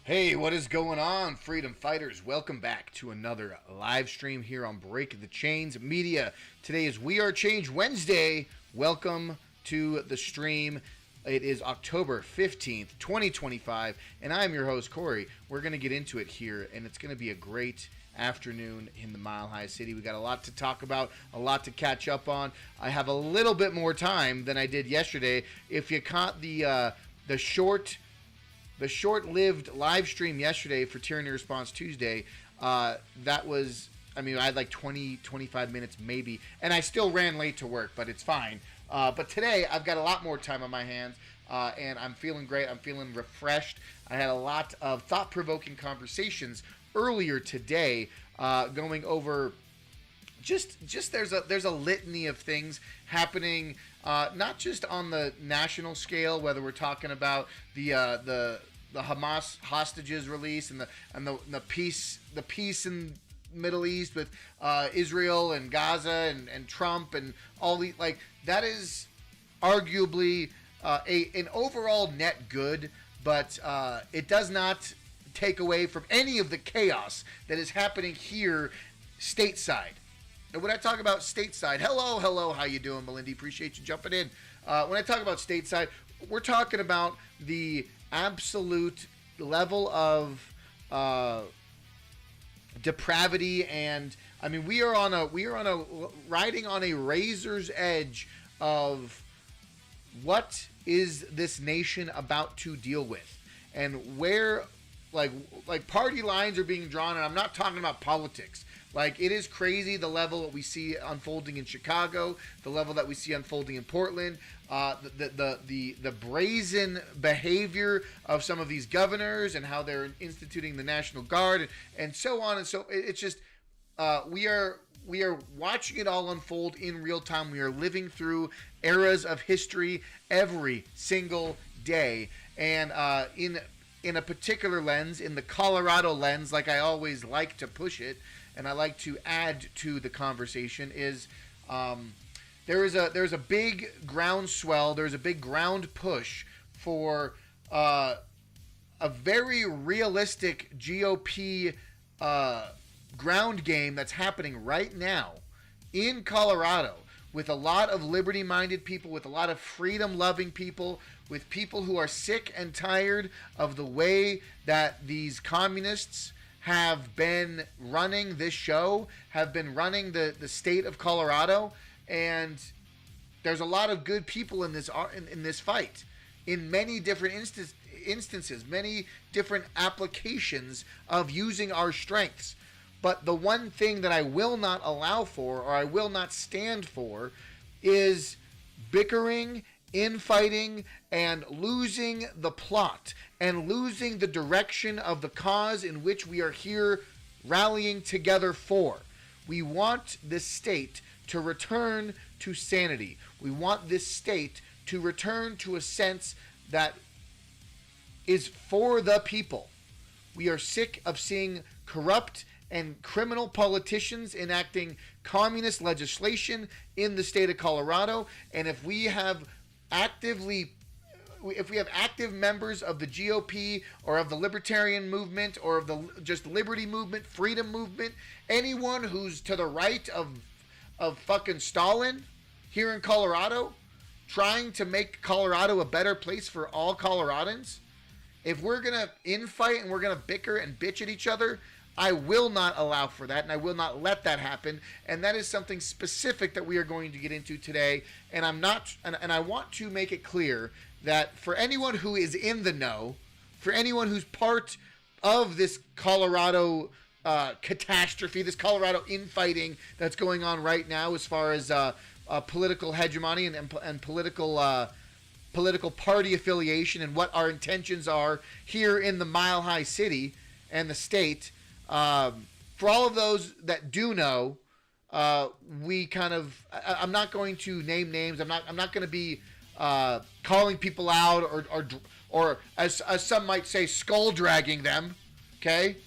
Hey, what is going on, freedom fighters? Welcome back to another live stream here on Break the Chains Media. Today is We Are Change Wednesday. Welcome to the stream. It is October 15th, 2025, and I'm your host, Corey. We're going to get into it here, and it's going to be a great afternoon in the Mile High City. We got a lot to talk about, a lot to catch up on. I have a little bit more time than I did yesterday. If you caught the short-lived live stream yesterday for Tyranny Response Tuesday, that was, I had like 20, 25 minutes maybe, and I still ran late to work, but it's fine. But today, I've got a lot more time on my hands, and I'm feeling great. I'm feeling refreshed. I had a lot of thought-provoking conversations earlier today, going over just there's a litany of things happening, not just on the national scale, whether we're talking about the Hamas hostages release and the peace in Middle East with Israel and Gaza and Trump and all the, like, that is arguably an overall net good, but it does not take away from any of the chaos that is happening here stateside. And when I talk about stateside, hello, how you doing, Melindy? Appreciate you jumping in. When I talk about stateside, we're talking about the absolute level of depravity, and we are riding on a razor's edge of what is this nation about to deal with, and where like party lines are being drawn. And I'm not talking about politics. Like, it is crazy the level that we see unfolding in Chicago, the level that we see unfolding in Portland, the brazen behavior of some of these governors and how they're instituting the National Guard and so on. And so it's just we are watching it all unfold in real time. We are living through eras of history every single day, and in a particular lens, in the Colorado lens, like I always like to push it, and I like to add to the conversation, is there's a big groundswell, there's a big ground push for a very realistic GOP ground game that's happening right now in Colorado, with a lot of liberty-minded people, with a lot of freedom-loving people, with people who are sick and tired of the way that these communists have been running this show, have been running the state of Colorado. And there's a lot of good people in this fight, in many different instances, many different applications of using our strengths. But the one thing that I will not allow for, or I will not stand for, is bickering, infighting, and losing the plot and losing the direction of the cause in which we are here rallying together for. We want this state to return to sanity. We want this state to return to a sense that is for the people. We are sick of seeing corrupt and criminal politicians enacting communist legislation in the state of Colorado. And if we have active members of the GOP or of the libertarian movement or of the just liberty movement, freedom movement, anyone who's to the right of fucking Stalin here in Colorado, trying to make Colorado a better place for all Coloradans, if we're gonna infight and we're gonna bicker and bitch at each other, I will not allow for that, and I will not let that happen. And that is something specific that we are going to get into today. And I want to make it clear that for anyone who is in the know, for anyone who's part of this Colorado catastrophe, this Colorado infighting that's going on right now, as far as political hegemony and political party affiliation, and what our intentions are here in the Mile High City and the state. For all of those that do know, I'm not going to name names. I'm not going to be calling people out or as some might say, skull dragging them. Okay,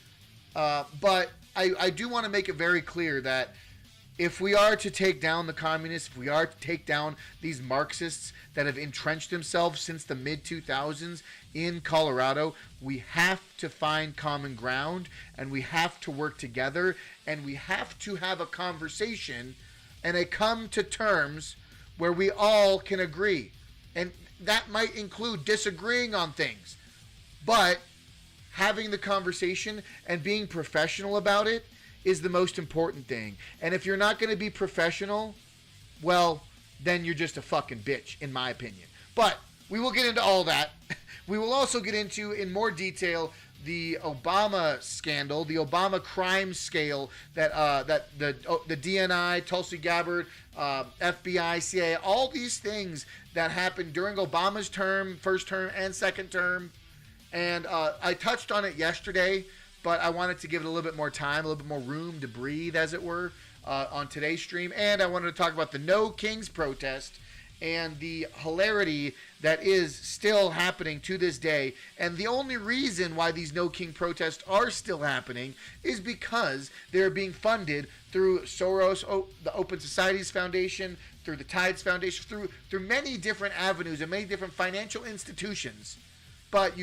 but I do want to make it very clear that if we are to take down the communists, if we are to take down these Marxists that have entrenched themselves since the mid-2000s in Colorado. We have to find common ground, and we have to work together, and we have to have a conversation and a come to terms where we all can agree. And that might include disagreeing on things, but having the conversation and being professional about it is the most important thing. And if you're not going to be professional, well, then you're just a fucking bitch, in my opinion. But we will get into all that. We will also get into, in more detail, the Obama scandal, the Obama crime scale that the DNI, Tulsi Gabbard, FBI, CIA, all these things that happened during Obama's term, first term and second term. And I touched on it yesterday, but I wanted to give it a little bit more time, a little bit more room to breathe, as it were, on today's stream. And I wanted to talk about the No Kings protest and the hilarity that is still happening to this day. And the only reason why these No King protests are still happening is because they're being funded through Soros, the Open Societies Foundation, through the Tides Foundation, through many different avenues and many different financial institutions. But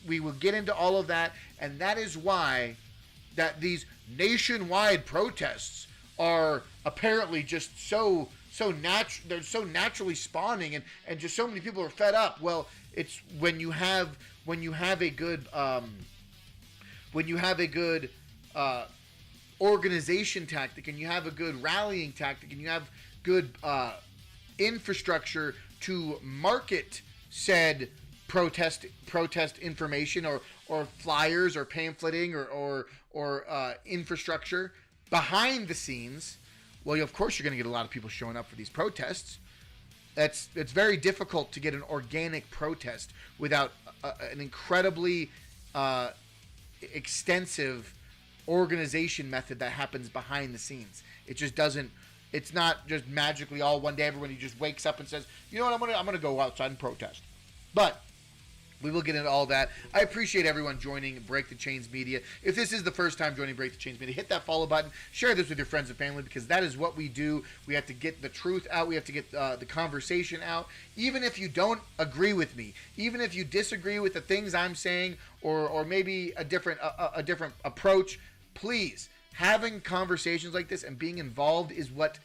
we will get into all of that, and that is why that these nationwide protests are apparently just they're so naturally spawning, and just so many people are fed up. Well, it's when you have a good organization tactic, and you have a good rallying tactic, and you have good infrastructure to market said protest information or flyers or pamphleting or infrastructure behind the scenes. Well, of course, you're going to get a lot of people showing up for these protests. It's very difficult to get an organic protest without an incredibly extensive organization method that happens behind the scenes. It just doesn't. It's not just magically all one day everybody just wakes up and says, you know what, I'm gonna go outside and protest. But we will get into all that. I appreciate everyone joining Break the Chains Media. If this is the first time joining Break the Chains Media, hit that follow button. Share this with your friends and family, because that is what we do. We have to get the truth out. We have to get the conversation out. Even if you don't agree with me, even if you disagree with the things I'm saying, or maybe a different approach, please, having conversations like this and being involved is what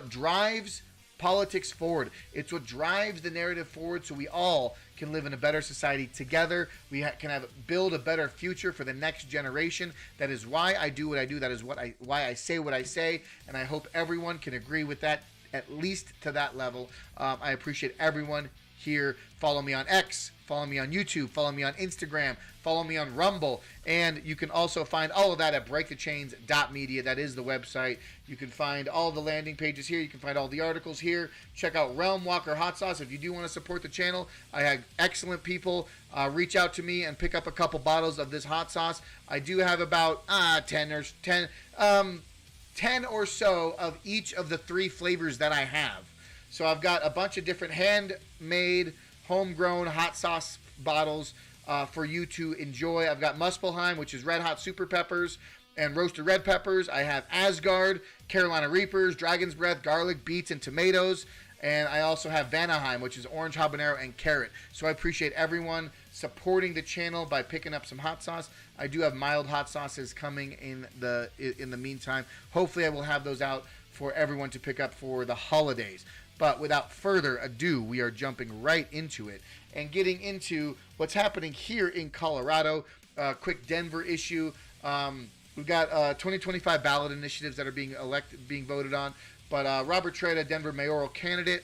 drives politics forward. It's what drives the narrative forward, so we all can live in a better society together. We can build a better future for the next generation. That is why I do what I do. That is why I say what I say, and I hope everyone can agree with that, at least to that level. I appreciate everyone here. Follow me on X, follow me on YouTube, follow me on Instagram, follow me on Rumble, and you can also find all of that at breakthechains.media. That is the website. You can find all the landing pages here. You can find all the articles here. Check out Realm Walker Hot Sauce if you do want to support the channel. I have excellent people reach out to me and pick up a couple bottles of this hot sauce. I do have about 10 or so of each of the 3 flavors that I have. So I've got a bunch of different handmade, homegrown hot sauce bottles for you to enjoy. I've got Muspelheim, which is red hot super peppers and roasted red peppers. I have Asgard, Carolina Reapers, Dragon's Breath, garlic, beets, and tomatoes. And I also have Vanaheim, which is orange habanero and carrot. So I appreciate everyone supporting the channel by picking up some hot sauce. I do have mild hot sauces coming in the meantime. Hopefully I will have those out for everyone to pick up for the holidays. But without further ado, we are jumping right into it and getting into what's happening here in Colorado. Quick Denver issue. We've got 2025 ballot initiatives that are being voted on. But Robert Treda, Denver mayoral candidate,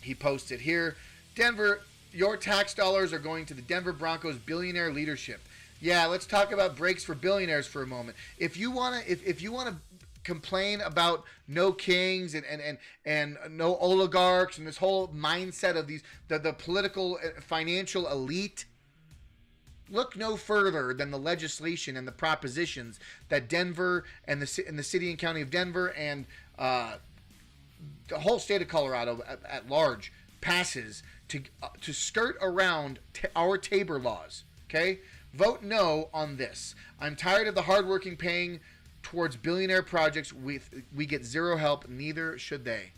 he posted here, Denver, your tax dollars are going to the Denver Broncos billionaire leadership. Yeah, let's talk about breaks for billionaires for a moment. If you wanna complain about no kings and no oligarchs and this whole mindset of the political financial elite, look no further than the legislation and the propositions that Denver and the city and county of Denver and the whole state of Colorado at large passes to skirt around our Tabor laws. Okay, vote no on this. I'm tired of the hardworking paying towards billionaire projects. We get zero help, neither should they.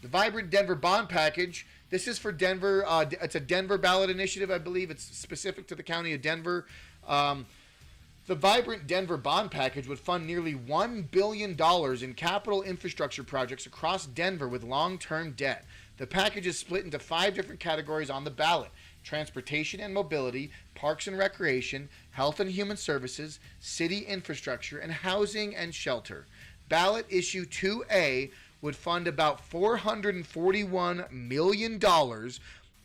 The vibrant Denver bond package This is for Denver. It's a Denver ballot initiative, I believe. It's specific to the county of Denver. The Vibrant Denver bond package would fund nearly $1 billion in capital infrastructure projects across Denver with long-term debt. The package is split into 5 different categories on the ballot: transportation and mobility, parks and recreation, health and human services, city infrastructure, and housing and shelter. Ballot issue 2A would fund about $441 million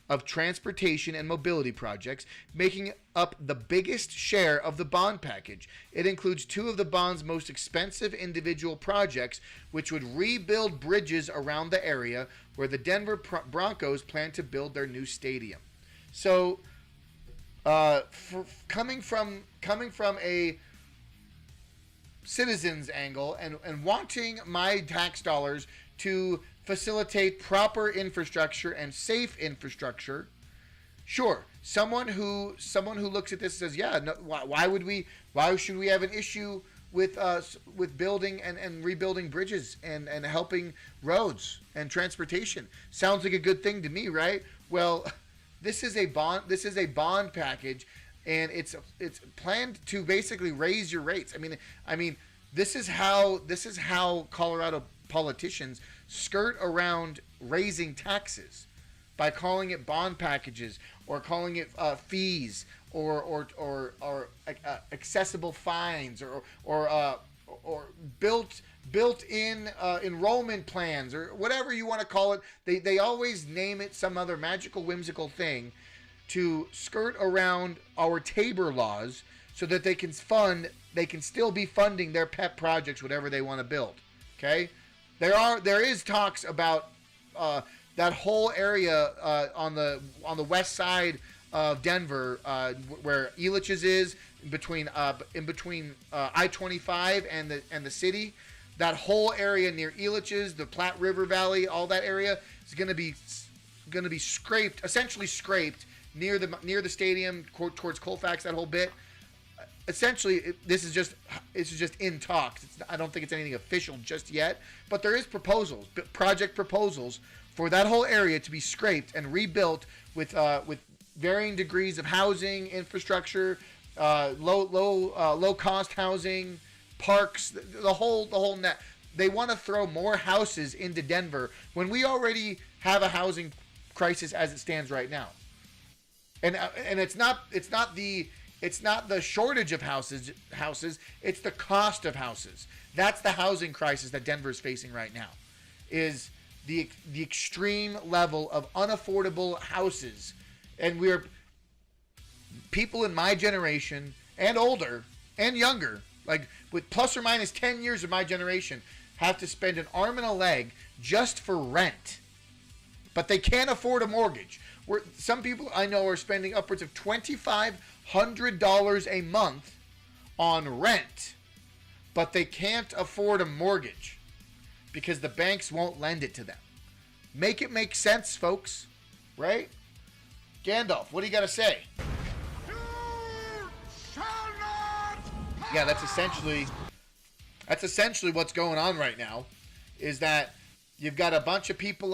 of transportation and mobility projects, making up the biggest share of the bond package. It includes 2 of the bond's most expensive individual projects, which would rebuild bridges around the area where the Denver Broncos plan to build their new stadium. So, coming from a citizen's angle and wanting my tax dollars to facilitate proper infrastructure and safe infrastructure, sure, someone who looks at this says, yeah, no, why should we have an issue with building and rebuilding bridges and helping roads and transportation? Sounds like a good thing to me, right? Well, this is a bond package, and it's planned to basically raise your rates. I mean, this is how Colorado politicians skirt around raising taxes by calling it bond packages or calling it fees or accessible fines or built-in enrollment plans or whatever you want to call it. They always name it some other magical, whimsical thing to skirt around our Tabor laws so that they can still be funding their pet projects, whatever they want to build. Okay, there is talks about that whole area on the west side of Denver, where Elitch's is, in between I-25 and the city. That whole area near Elitch's, the Platte River Valley, all that area is going to be essentially scraped near the stadium towards Colfax. That whole bit. Essentially, this is just in talks. I don't think it's anything official just yet, but there is project proposals for that whole area to be scraped and rebuilt with varying degrees of housing, infrastructure, low cost housing, parks, the whole net. They want to throw more houses into Denver when we already have a housing crisis as it stands right now. And it's not the shortage of houses, it's the cost of houses. That's the housing crisis that Denver is facing right now, is the extreme level of unaffordable houses. And people in my generation and older and younger, like with plus or minus 10 years of my generation, have to spend an arm and a leg just for rent. But they can't afford a mortgage. Some people I know are spending upwards of $2,500 a month on rent, but they can't afford a mortgage because the banks won't lend it to them. Make it make sense, folks, right? Gandalf, what do you got to say? You shall not pass. Yeah, that's essentially what's going on right now, is that you've got a bunch of people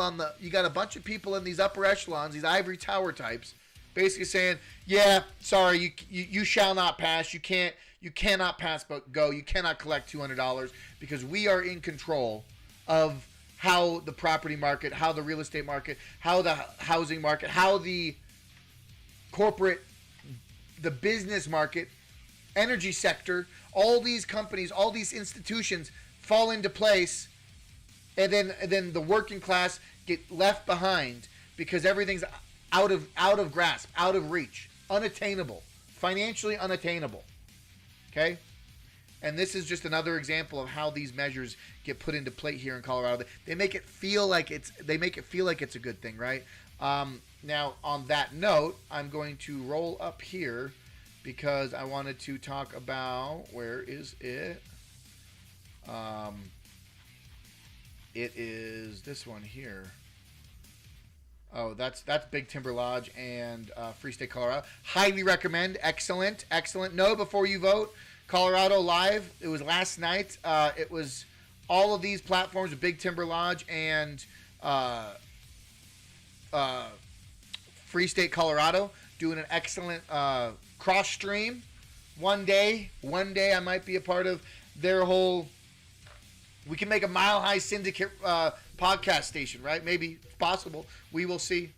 in these upper echelons, these ivory tower types, basically saying, yeah, sorry, you shall not pass. You cannot pass but go. You cannot collect $200 because we are in control of how the property market, how the real estate market, how the housing market, how the corporate, the business market, energy sector, all these companies, all these institutions fall into place. And then the working class get left behind because everything's out of grasp, out of reach, unattainable, financially unattainable. Okay? And this is just another example of how these measures get put into play here in Colorado. They make it feel like it's a good thing, right? Now, on that note, I'm going to roll up here because I wanted to talk about, where is it? It is this one here. Oh, that's Big Timber Lodge and Free State Colorado. Highly recommend. Excellent. Know before you vote. Colorado Live. It was last night. It was all of these platforms of Big Timber Lodge and Free State, Colorado, doing an excellent cross stream. One day, I might be a part of their whole. We can make a Mile High Syndicate podcast station, right? Maybe it's possible. We will see.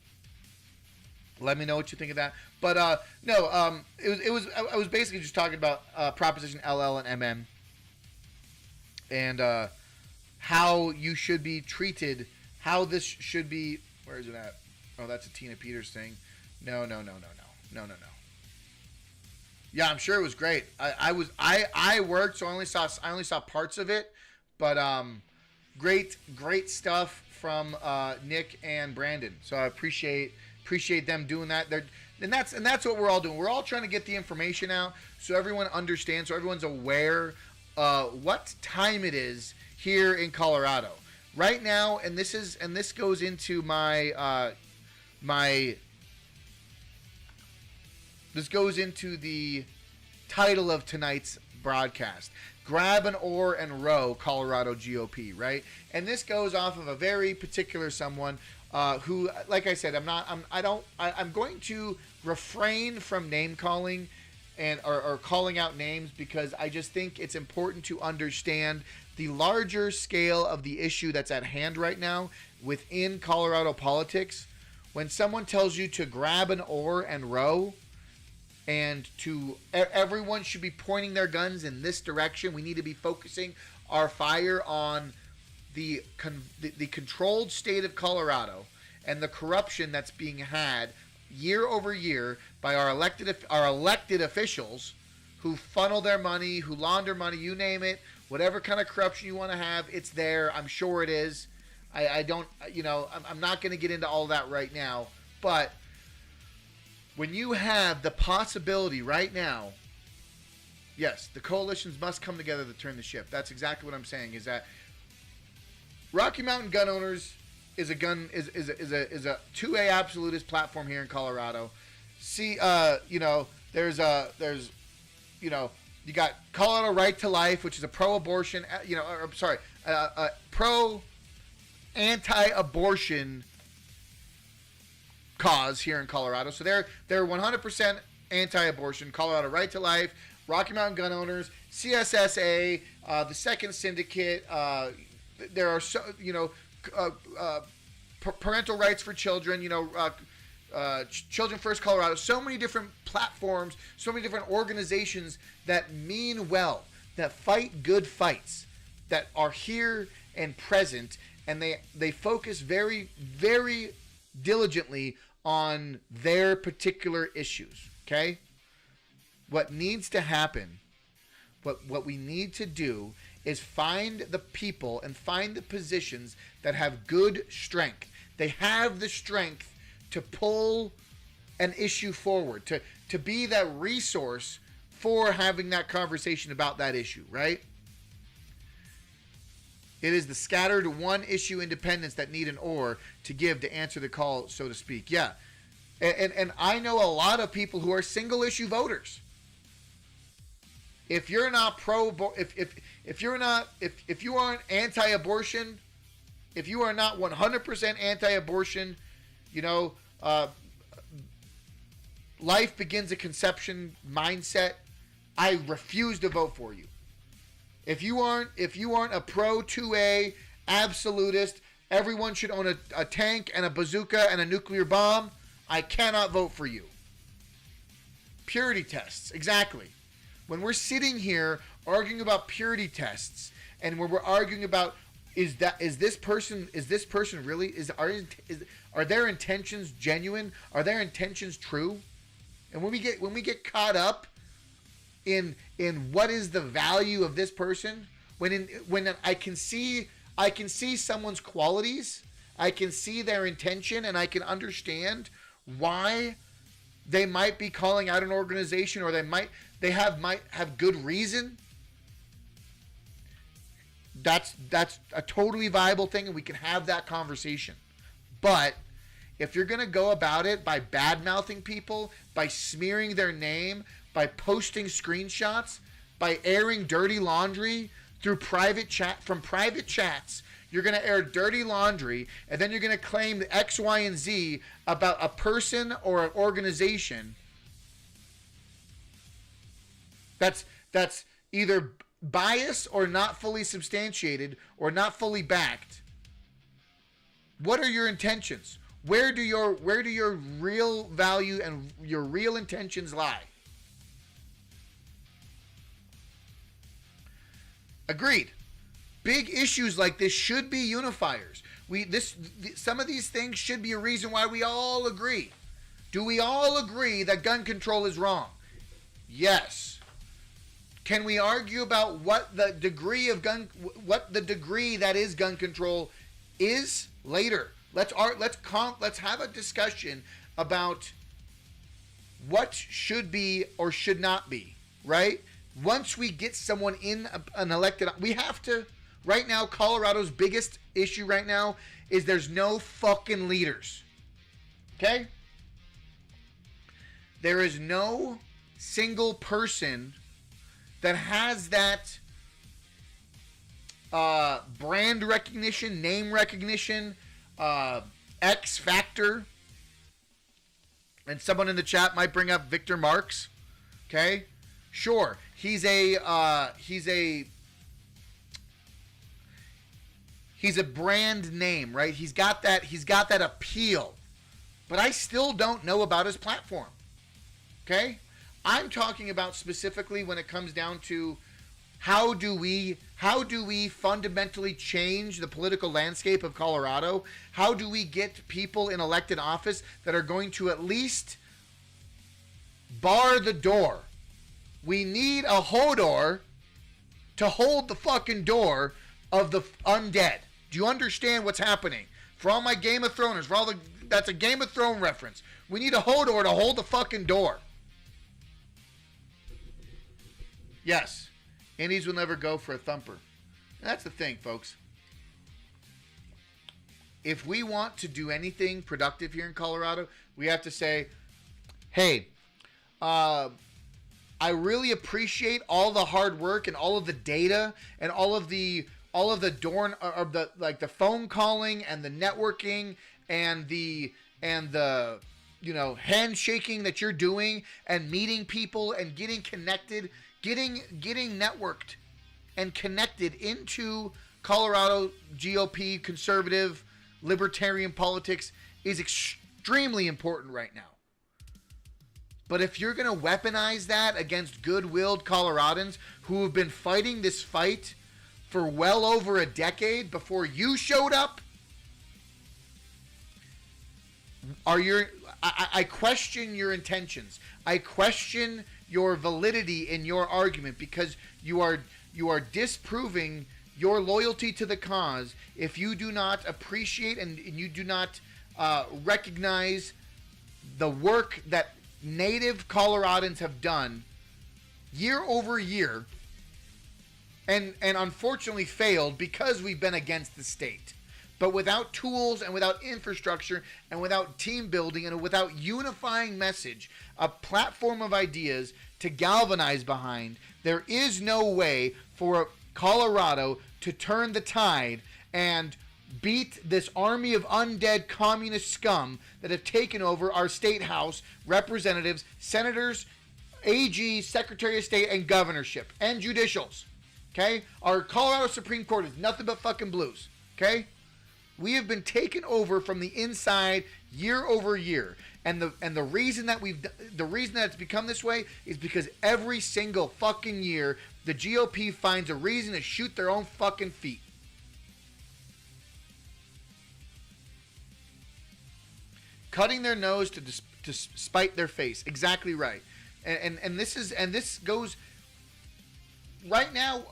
Let me know what you think of that. But no, it was. I was basically just talking about Proposition LL and MM, and how you should be treated. How this should be. Where is it at? Oh, that's a Tina Peters thing. No. Yeah, I'm sure it was great. I worked, so I only saw parts of it, but great stuff from Nick and Brandon. So I appreciate them doing that. And that's what we're all doing. We're all trying to get the information out so everyone understands, so everyone's aware what time it is here in Colorado right now. And this goes into my this goes into the title of tonight's broadcast. Grab an oar and row, Colorado GOP, right? And this goes off of a very particular someone who, like I said, I'm going to refrain from name calling and or calling out names, because I just think it's important to understand the larger scale of the issue that's at hand right now within Colorado politics. When someone tells you to grab an oar and row, and everyone should be pointing their guns in this direction, we need to be focusing our fire on the controlled state of Colorado and the corruption that's being had year over year by our elected officials, who funnel their money, who launder money, you name it, whatever kind of corruption you want to have, it's there. I'm sure it is. I'm not going to get into all that right now, but when you have the possibility right now, yes, the coalitions must come together to turn the ship. That's exactly what I'm saying. Is that Rocky Mountain Gun Owners is a 2A absolutist platform here in Colorado. See, you got Colorado Right to Life, which is a pro-abortion, anti-abortion cause here in Colorado. So they're 100% anti-abortion. Colorado Right to Life, Rocky Mountain Gun Owners, CSSA, the Second Syndicate. There are parental rights for children. Children First Colorado. So many different platforms, so many different organizations that mean well, that fight good fights, that are here and present, and they focus very, very diligently on their particular issues. Okay? What needs to happen, what we need to do is find the people and find the positions that have good strength. They have the strength to pull an issue forward, to be that resource for having that conversation about that issue, right? It is the scattered one-issue independents that need an oar to give to answer the call, so to speak. Yeah. And I know a lot of people who are single-issue voters. If you're not if you aren't anti-abortion, if you are not 100% anti-abortion, life begins at conception mindset, I refuse to vote for you. If you aren't a pro 2A absolutist, everyone should own a tank and a bazooka and a nuclear bomb, I cannot vote for you. Purity tests, exactly. When we're sitting here arguing about purity tests, and when we're arguing about is this person really are their intentions genuine? Are their intentions true? And when we get caught up in what is the value of this person, when I can see someone's qualities, I can see their intention, and I can understand why they might be calling out an might have good reason. That's a totally viable thing, and we can have that conversation. But if you're going to go about it by bad-mouthing people, by smearing their name, by posting screenshots, by airing dirty laundry through private chat, from private chats. You're going to air dirty laundry, and then you're going to claim X, Y, and Z about a person or an organization that's either biased or not fully substantiated or not fully backed. What are your intentions? Where do your real value and your real intentions lie? Agreed. Big issues like this should be unifiers. Some of these things should be a reason why we all agree. Do we all agree that gun control is wrong? Yes. Can we argue about what the degree that is gun control is later? Let's have a discussion about what should be or should not be, right? Once we get someone in an elected, we have to. Right now, Colorado's biggest issue right now is there's no fucking leaders. Okay? There is no single person that has that brand recognition, name recognition, X factor. And someone in the chat might bring up Victor Marx. Okay? Sure. He's a brand name, right? He's got that appeal. But I still don't know about his platform. Okay? I'm talking about specifically when it comes down to how do we fundamentally change the political landscape of Colorado? How do we get people in elected office that are going to at least bar the door? We need a Hodor to hold the fucking door of the undead. Do you understand what's happening? For all my Game of Thrones, that's a Game of Thrones reference. We need a Hodor to hold the fucking door. Yes, Indies will never go for a thumper. That's the thing, folks. If we want to do anything productive here in Colorado, we have to say, hey, I really appreciate all the hard work and all of the data and all of the phone calling and the networking and the handshaking that you're doing and meeting people and getting connected, getting networked and connected into Colorado GOP conservative libertarian politics is extremely important right now. But if you're going to weaponize that against good-willed Coloradans who have been fighting this fight for well over a decade before you showed up, I question your intentions. I question your validity in your argument because you are disproving your loyalty to the cause if you do not appreciate and you do not recognize the work that native Coloradans have done year over year and unfortunately failed because we've been against the state. But without tools and without infrastructure and without team building and without unifying message, a platform of ideas to galvanize behind, there is no way for Colorado to turn the tide and beat this army of undead communist scum that have taken over our state house, representatives, senators, AG, Secretary of State, and governorship, and judicials. Okay? Our Colorado Supreme Court is nothing but fucking blues. Okay? We have been taken over from the inside year over year. And the reason that it's become this way is because every single fucking year the GOP finds a reason to shoot their own fucking feet. Cutting their nose to spite their face. Exactly right. And this goes right now.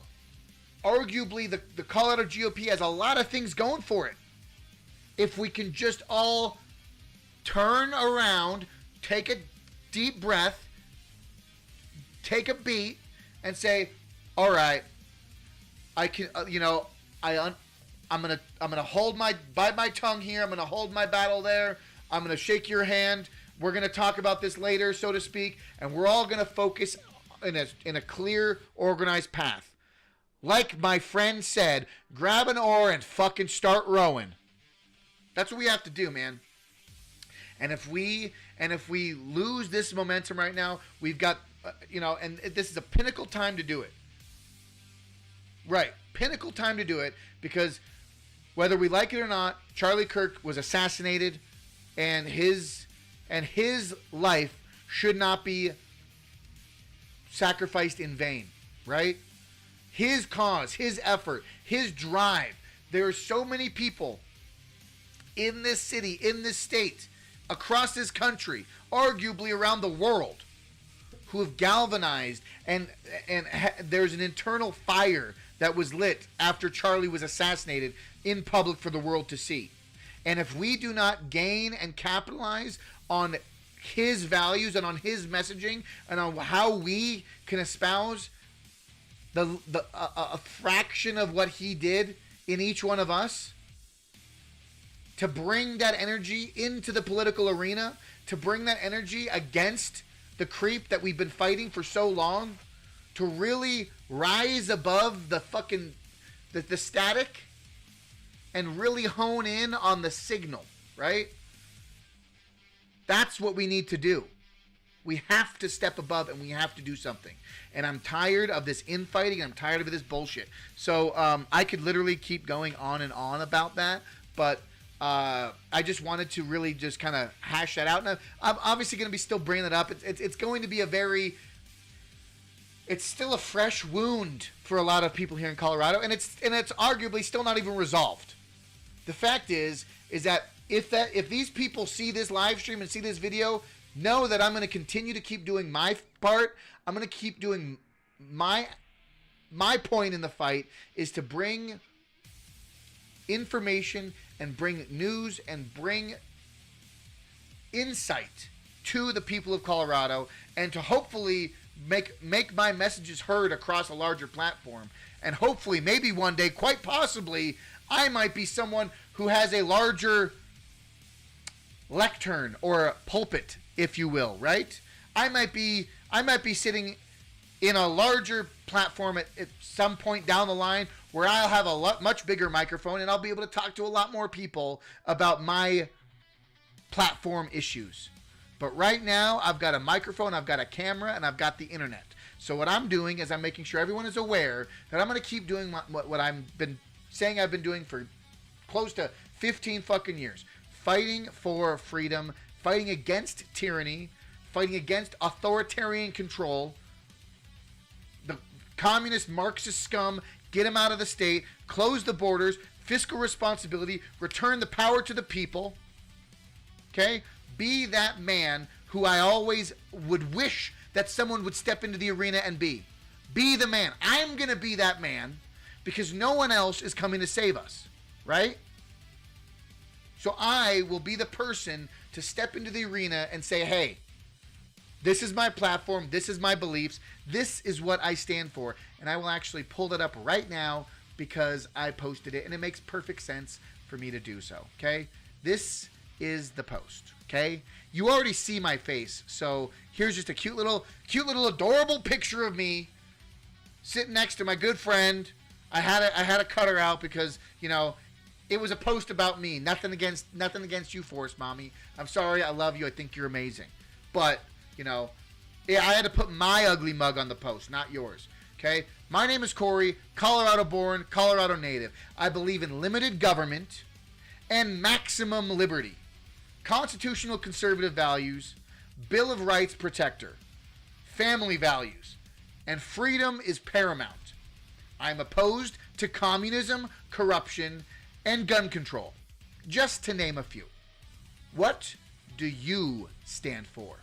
Arguably, the Colorado GOP has a lot of things going for it. If we can just all turn around, take a deep breath, take a beat, and say, "All right, I can. I'm gonna bite my tongue here. I'm gonna hold my battle there. I'm gonna shake your hand. We're gonna talk about this later, so to speak, and we're all gonna focus in a clear, organized path." Like my friend said, grab an oar and fucking start rowing. That's what we have to do, man. And if we lose this momentum right now, we've got, and this is a pinnacle time to do it. Right, pinnacle time to do it, because whether we like it or not, Charlie Kirk was assassinated, and his life should not be sacrificed in vain, right? His cause, his effort, his drive. There are so many people in this city, in this state, across this country, arguably around the world, who have galvanized, and there's an internal fire that was lit after Charlie was assassinated in public for the world to see. And if we do not gain and capitalize on his values and on his messaging and on how we can espouse a fraction of what he did in each one of us, to bring that energy into the political arena, to bring that energy against the creep that we've been fighting for so long, to really rise above the fucking the static and really hone in on the signal, right? That's what we need to do. We have to step above, and we have to do something. And I'm tired of this infighting. I'm tired of this bullshit. So I could literally keep going on and on about that, but I just wanted to really just kind of hash that out. Now, I'm obviously going to be still bringing it up. It's going to be it's still a fresh wound for a lot of people here in Colorado, and it's arguably still not even resolved. The fact is that if these people see this live stream and see this video, know that I'm going to continue to keep doing my part. I'm going to keep doing my point in the fight is to bring information and bring news and bring insight to the people of Colorado, and to hopefully make my messages heard across a larger platform. And hopefully, maybe one day, quite possibly, I might be someone who has a larger lectern or pulpit, if you will, right? I might be sitting in a larger platform at some point down the line where I'll have a much bigger microphone, and I'll be able to talk to a lot more people about my platform issues. But right now, I've got a microphone, I've got a camera, and I've got the internet. So what I'm doing is I'm making sure everyone is aware that I'm going to keep doing what I've been saying I've been doing for close to 15 fucking years. Fighting for freedom, fighting against tyranny, fighting against authoritarian control, the communist Marxist scum, get them out of the state, close the borders, fiscal responsibility, return the power to the people. Okay? Be that man who I always would wish that someone would step into the arena and be. Be the man. I'm going to be that man because no one else is coming to save us, right? So I will be the person to step into the arena and say, hey, this is my platform, this is my beliefs, this is what I stand for. And I will actually pull that up right now because I posted it, and it makes perfect sense for me to do so, okay? This is the post, okay? You already see my face, so here's just a cute little adorable picture of me sitting next to my good friend. I had to cut her out because, you know, it was a post about me. Nothing against you, Forest Mommy. I'm sorry. I love you. I think you're amazing. But, you know, yeah, I had to put my ugly mug on the post, not yours. Okay? My name is Corey, Colorado born, Colorado native. I believe in limited government and maximum liberty. Constitutional conservative values, Bill of Rights protector, family values, and freedom is paramount. I'm opposed to communism, corruption, and gun control, just to name a few. What do you stand for?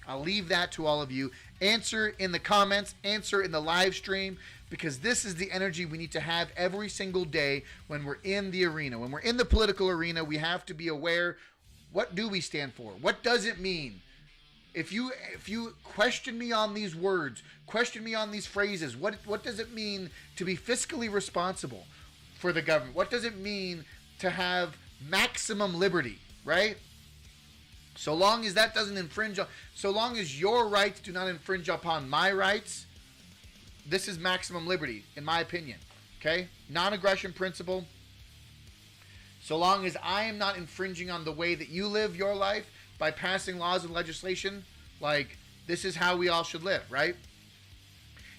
I'll leave that to all of you. Answer in the comments, answer in the live stream, because this is the energy we need to have every single day when we're in the arena. When we're in the political arena, we have to be aware, what do we stand for? What does it mean? If you question me on these words, question me on these phrases, what does it mean to be fiscally responsible for the government? What does it mean to have maximum liberty, right? So long as that doesn't infringe, so long as your rights do not infringe upon my rights, this is maximum liberty, in my opinion. Okay? Non-aggression principle. So long as I am not infringing on the way that you live your life by passing laws and legislation, like, this is how we all should live, right?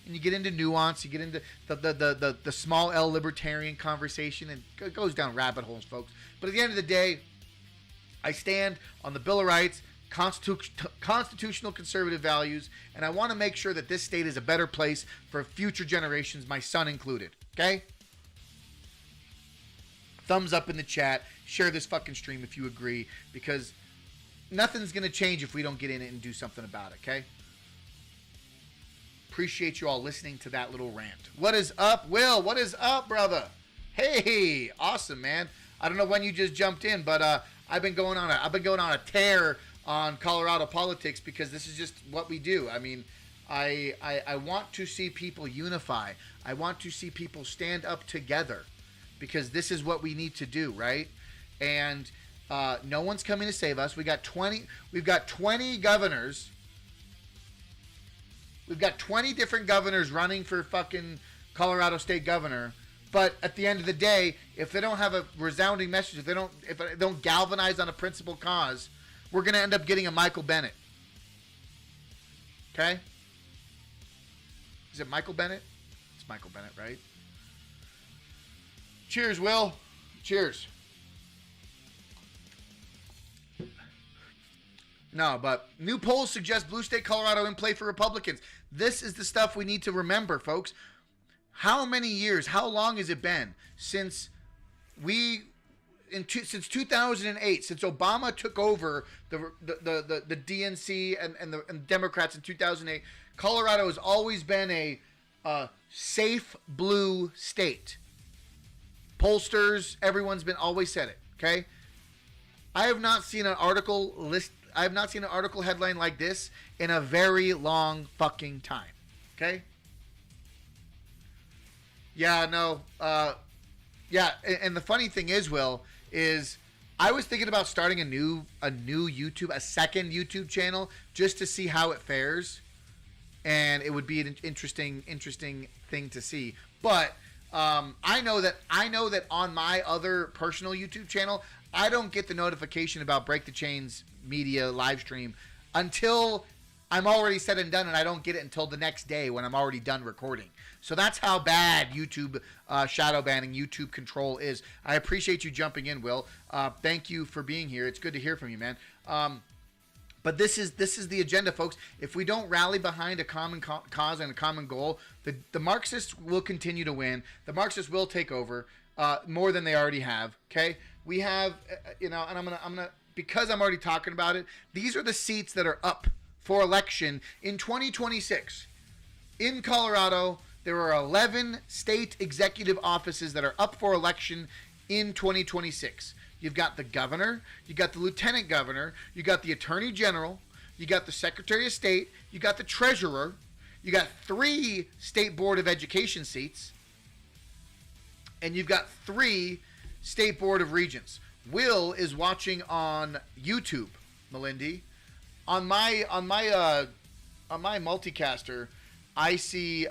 And you get into nuance, you get into the small L libertarian conversation, and it goes down rabbit holes, folks. But at the end of the day, I stand on the Bill of Rights, constitutional conservative values, and I want to make sure that this state is a better place for future generations, my son included. Okay? Thumbs up in the chat. Share this fucking stream if you agree, because nothing's going to change if we don't get in it and do something about it, okay? Appreciate you all listening to that little rant. What is up, Will? What is up, brother? Hey, awesome, man. I don't know when you just jumped in, but I've been going on a tear on Colorado politics, because this is just what we do. I mean, I want to see people unify. I want to see people stand up together, because this is what we need to do, right? And no one's coming to save us. We've got 20 governors. We've got 20 different governors running for fucking Colorado state governor. But at the end of the day, if they don't have a resounding message, if they don't galvanize on a principled cause, we're going to end up getting a Michael Bennett. Okay? Is it Michael Bennett? It's Michael Bennett, right? Cheers, Will. Cheers. No, but new polls suggest blue state Colorado in play for Republicans. This is the stuff we need to remember, folks. How many years, how long has it been since since 2008, since Obama took over the DNC and the Democrats in 2008, Colorado has always been a safe blue state. Pollsters, everyone's been always said it, okay? I have not seen an article headline like this in a very long fucking time. Okay? Yeah, no. Yeah, and the funny thing is, Will, is I was thinking about starting a new second YouTube channel, just to see how it fares. And it would be an interesting thing to see. But I know that on my other personal YouTube channel, I don't get the notification about Break the Chains media live stream until I'm already said and done, and I don't get it until the next day when I'm already done recording. So that's how bad YouTube shadow banning, YouTube control is. I appreciate you jumping in, Will. Thank you for being here. It's good to hear from you, man. But this is the agenda, folks. If we don't rally behind a common cause and a common goal, the Marxists will continue to win. The Marxists will take over more than they already have. Okay, we have, and I'm gonna because I'm already talking about it. These are the seats that are up for election in 2026 in Colorado. There are 11 state executive offices that are up for election in 2026. You've got the governor, you got the lieutenant governor, you got the attorney general, you got the secretary of state, you got the treasurer, you got 3 state board of education seats, and you've got 3 state board of regents. Will is watching on YouTube, Melindy. On my multicaster, I see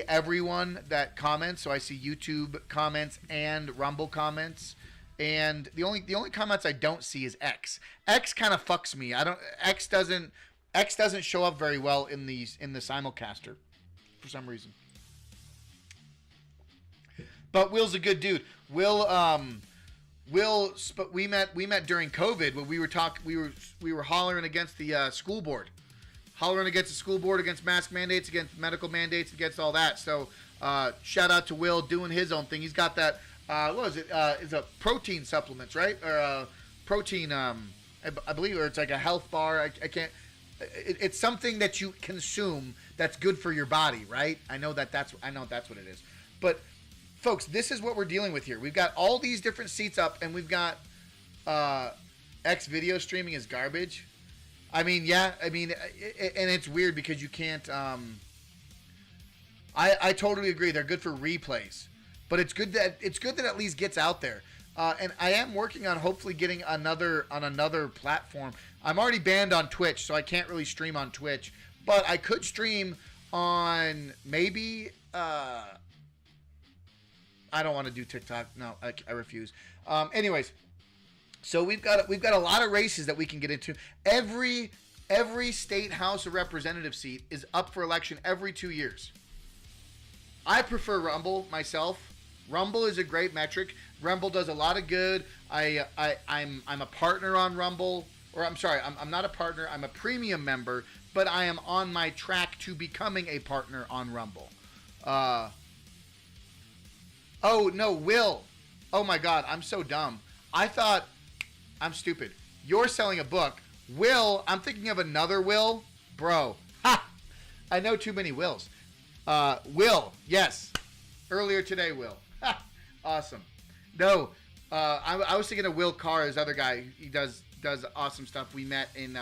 everyone that comments. So I see YouTube comments and Rumble comments, and the only comments I don't see is X. X kind of fucks me. X doesn't show up very well in the simulcaster for some reason. But Will's a good dude. We met during COVID when we were hollering against the school board. Hollering against the school board, against mask mandates, against medical mandates, against all that. So shout out to Will doing his own thing. He's got that, what is it? It's a protein supplements, right? Or protein, I believe, or it's like a health bar. I can't, it's something that you consume that's good for your body, right? I know that's what it is. But folks, this is what we're dealing with here. We've got all these different seats up, and we've got X video streaming is garbage. I mean, yeah. I mean, and it's weird because you can't. I totally agree. They're good for replays, but it's good that at least gets out there. And I am working on hopefully getting another platform. I'm already banned on Twitch, so I can't really stream on Twitch. But I could stream on maybe I don't want to do TikTok. No, I refuse. Anyways, so we've got a lot of races that we can get into. Every state House of Representative seat is up for election every 2 years. I prefer Rumble myself. Rumble is a great metric. Rumble does a lot of good. I'm a partner on Rumble, or I'm sorry, I'm not a partner. I'm a premium member, but I am on my track to becoming a partner on Rumble. Oh no, Will. Oh my God, I'm so dumb. I thought I'm stupid. You're selling a book. Will, I'm thinking of another Will. Bro. Ha! I know too many Wills. Will, yes. Earlier today, Will. Ha! Awesome. No, I was thinking of Will Carr, this other guy. He does awesome stuff. We met in,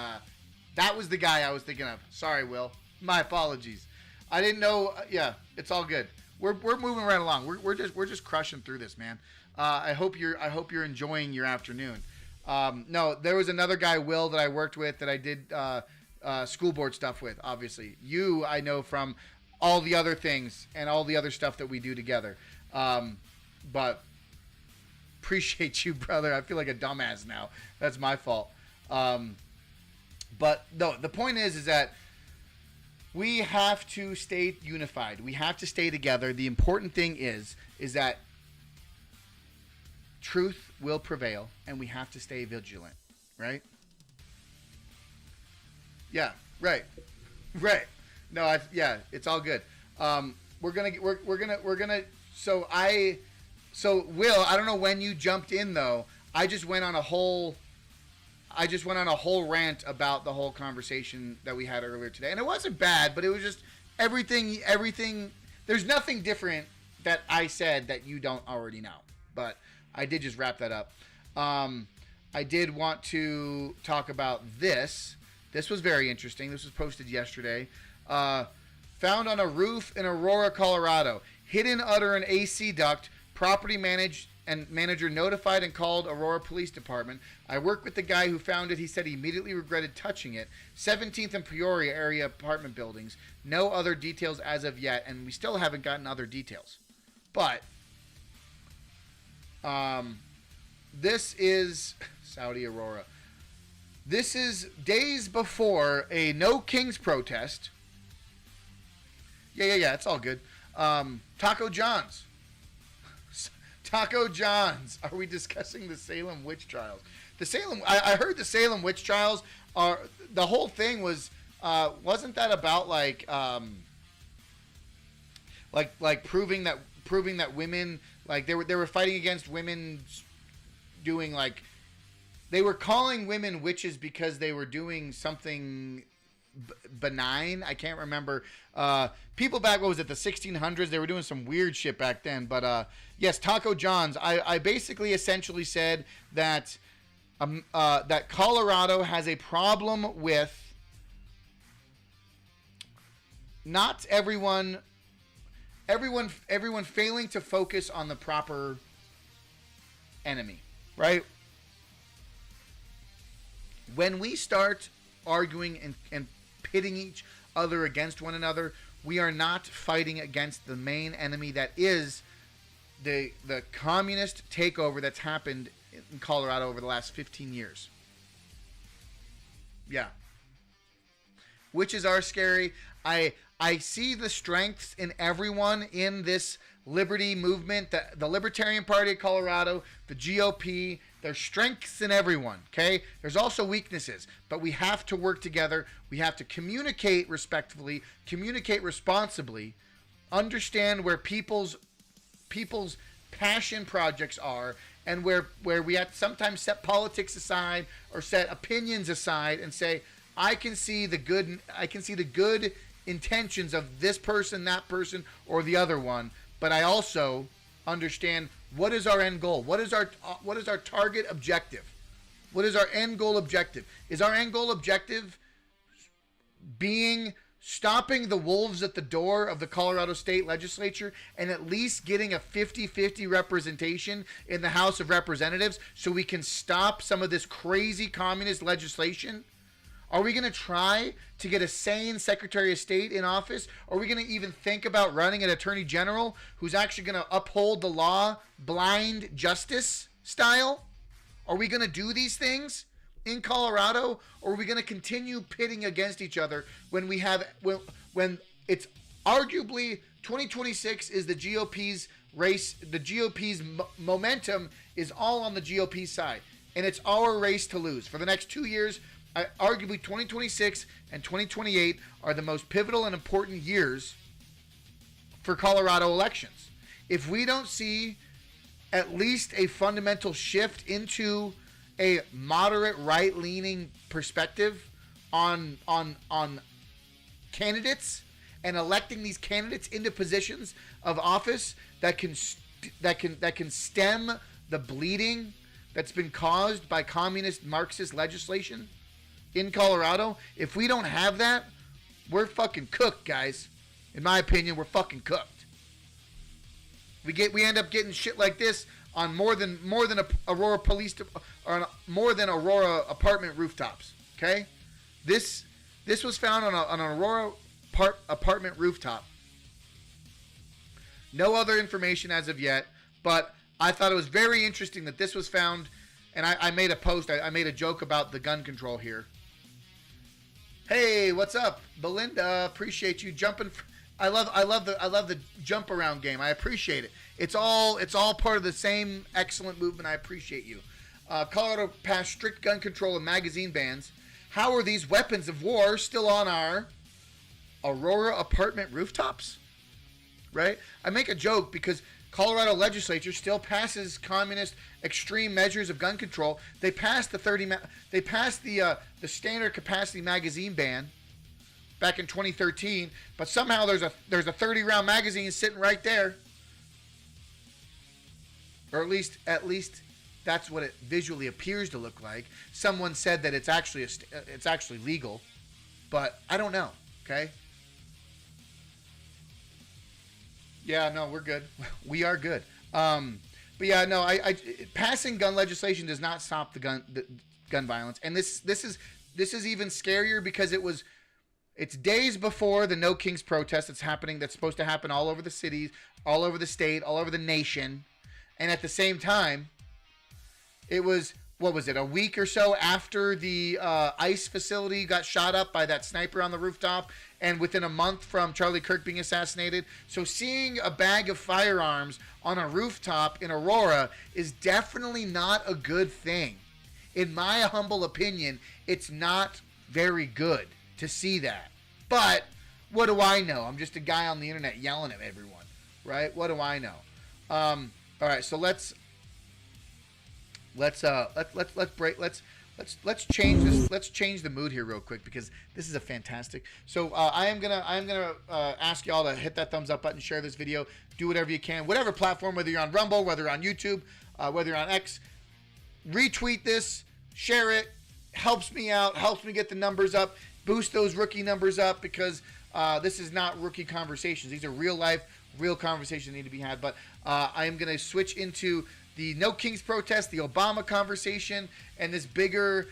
that was the guy I was thinking of. Sorry, Will. My apologies. I didn't know. Yeah, it's all good. We're moving right along. We're just crushing through this, man. I hope you're enjoying your afternoon. No, there was another guy, Will, that I worked with that I did school board stuff with. Obviously, you I know from all the other things and all the other stuff that we do together. But appreciate you, brother. I feel like a dumbass now. That's my fault. But no, the point is that we have to stay unified. We have to stay together. The important thing is that truth will prevail, and we have to stay vigilant, right? Yeah, right. No, yeah, it's all good. We're gonna. So Will, I don't know when you jumped in though. I just went on a whole rant about the whole conversation that we had earlier today. And it wasn't bad, but it was just everything. There's nothing different that I said that you don't already know. But I did just wrap that up. I did want to talk about this. This was very interesting. This was posted yesterday. Found on a roof in Aurora, Colorado. Hidden under an AC duct. Property manager notified and called Aurora Police Department. I worked with the guy who found it. He said he immediately regretted touching it. 17th and Peoria area apartment buildings. No other details as of yet, and we still haven't gotten other details. But this is Saudi Aurora. This is days before a No Kings protest. Yeah, it's all good. Taco John's. Taco John's. Are we discussing the Salem witch trials? I heard the Salem witch trials are, the whole thing was, wasn't that about like proving that women, like they were fighting against women doing, like, they were calling women witches because they were doing something benign. I can't remember. People back, what was it, the 1600s? They were doing some weird shit back then. But yes, Taco John's. I basically essentially said that that Colorado has a problem with not everyone failing to focus on the proper enemy, right? When we start arguing and pitting each other against one another, we are not fighting against the main enemy that is the communist takeover that's happened in Colorado over the last 15 years. Yeah. Witches are scary. I see the strengths in everyone in this liberty movement, the Libertarian Party of Colorado, the GOP. There's strengths in everyone, okay? There's also weaknesses, but we have to work together. We have to communicate respectfully, communicate responsibly, understand where people's passion projects are, and where we have to sometimes set politics aside or set opinions aside and say, I can see the good intentions of this person, that person, or the other one, but I also understand what is our end goal? What is our target objective? What is our end goal objective? Is our end goal objective being stopping the wolves at the door of the Colorado State Legislature and at least getting a 50-50 representation in the House of Representatives so we can stop some of this crazy communist legislation? Are we going to try to get a sane Secretary of State in office? Are we going to even think about running an Attorney General who's actually going to uphold the law blind justice style? Are we going to do these things in Colorado? Or are we going to continue pitting against each other when we have when it's arguably 2026 is the GOP's race? The GOP's momentum is all on the GOP side, and it's our race to lose for the next 2 years. Arguably 2026 and 2028 are the most pivotal and important years for Colorado elections. If we don't see at least a fundamental shift into a moderate right-leaning perspective on candidates and electing these candidates into positions of office that can stem the bleeding that's been caused by communist Marxist legislation in Colorado, if we don't have that, we're fucking cooked, guys. In my opinion, we're fucking cooked. We end up getting shit like this on more than Aurora police or more than Aurora apartment rooftops. Okay, this was found on an Aurora apartment rooftop. No other information as of yet, but I thought it was very interesting that this was found, and I made a post. I made a joke about the gun control here. Hey, what's up, Belinda? Appreciate you jumping. I love the jump around game. I appreciate it. It's all part of the same excellent movement. I appreciate you. Colorado passed strict gun control and magazine bans. How are these weapons of war still on our Aurora apartment rooftops? Right? I make a joke because Colorado legislature still passes communist extreme measures of gun control. They passed the standard capacity magazine ban back in 2013, but somehow there's a 30-round magazine sitting right there. Or at least that's what it visually appears to look like. Someone said that it's actually legal, but I don't know, okay? Yeah, no, we're good. We are good. But yeah, no, passing gun legislation does not stop the gun violence, and this is even scarier because it's days before the No Kings protest that's happening. That's supposed to happen all over the cities, all over the state, all over the nation, and at the same time, it was. What was it, a week or so after the ICE facility got shot up by that sniper on the rooftop, and within a month from Charlie Kirk being assassinated. So seeing a bag of firearms on a rooftop in Aurora is definitely not a good thing. In my humble opinion, it's not very good to see that. But what do I know? I'm just a guy on the internet yelling at everyone, right? What do I know? All right, so let's change this. Let's change the mood here real quick because this is a fantastic. So I am gonna ask y'all to hit that thumbs up button, share this video, do whatever you can, whatever platform, whether you're on Rumble, whether you're on YouTube, whether you're on X, retweet this, share it, helps me out, helps me get the numbers up, boost those rookie numbers up because this is not rookie conversations. These are real life, real conversations that need to be had. But I am gonna switch into the No Kings protest, the Obama conversation, and this bigger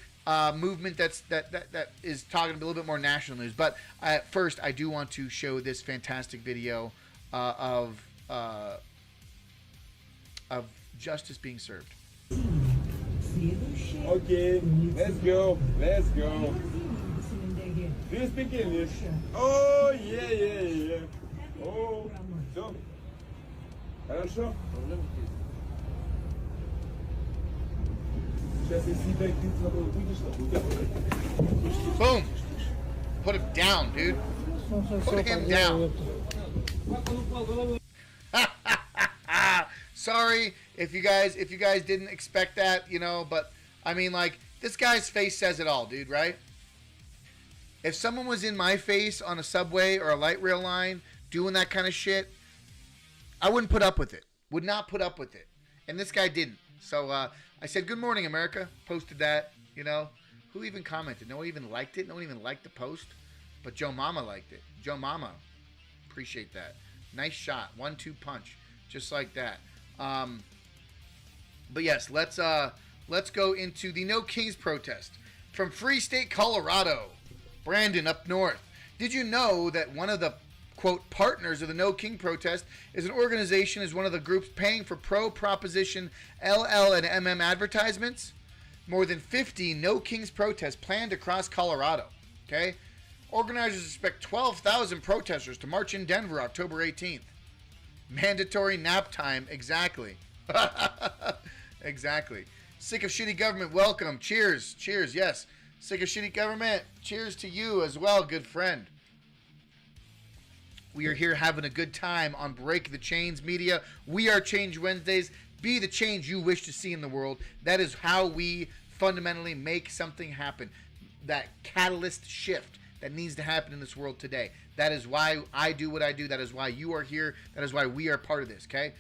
movement that is talking a little bit more national news. But first, I do want to show this fantastic video of justice being served. Okay, let's go. Do you speak English? Oh, yeah. Oh, все. Хорошо? Boom! Put him down, dude. Put him down. Sorry if you guys didn't expect that, but I mean, like, this guy's face says it all, dude, right? If someone was in my face on a subway or a light rail line doing that kind of shit, I wouldn't put up with it. Would not put up with it. And this guy didn't. So I said, "Good morning, America." Posted that, Who even commented? No one even liked it. No one even liked the post. But Joe Mama liked it. Joe Mama. Appreciate that. Nice shot. 1-2 punch. Just like that. But yes, let's go into the No Kings protest. From Free State, Colorado, Brandon up north. Did you know that one of the, quote, partners of the No King protest is an organization, is one of the groups paying for pro-Proposition LL and MM advertisements? More than 50 No Kings protests planned across Colorado. Okay? Organizers expect 12,000 protesters to march in Denver October 18th. Mandatory nap time, exactly. Exactly. Sick of shitty government, welcome. Cheers. Cheers, yes. Sick of shitty government. Cheers to you as well, good friend. We are here having a good time on Break the Chains Media. We are Change Wednesdays. Be the change you wish to see in the world. That is how we fundamentally make something happen. That catalyst shift that needs to happen in this world today. That is why I do what I do. That is why you are here. That is why we are part of this, okay?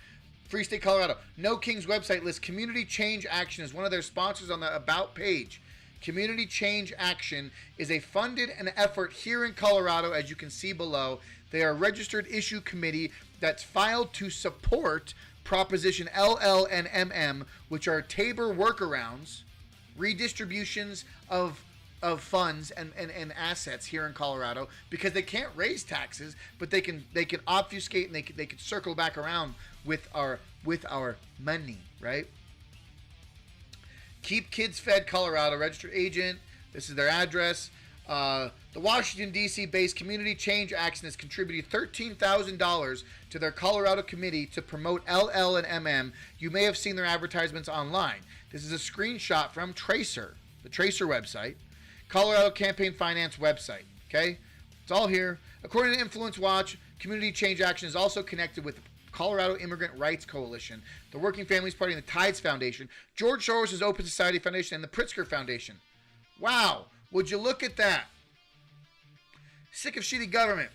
Free State, Colorado. No King's website lists Community Change Action as one of their sponsors on the About page. Community Change Action is a funded an effort here in Colorado, as you can see below. They are a registered issue committee that's filed to support Proposition LL and MM, which are Tabor workarounds, redistributions of funds and assets here in Colorado, because they can't raise taxes, but they can obfuscate and they can circle back around with our money, right? Keep Kids Fed Colorado, registered agent. This is their address. The Washington, D.C. based Community Change Action has contributed $13,000 to their Colorado committee to promote LL and MM. You may have seen their advertisements online. This is a screenshot from Tracer, the Tracer website, Colorado Campaign Finance website. Okay? It's all here. According to Influence Watch, Community Change Action is also connected with Colorado Immigrant Rights Coalition, the Working Families Party, and the Tides Foundation, George Soros' Open Society Foundation, and the Pritzker Foundation. Wow. Would you look at that? Sick of shitty government.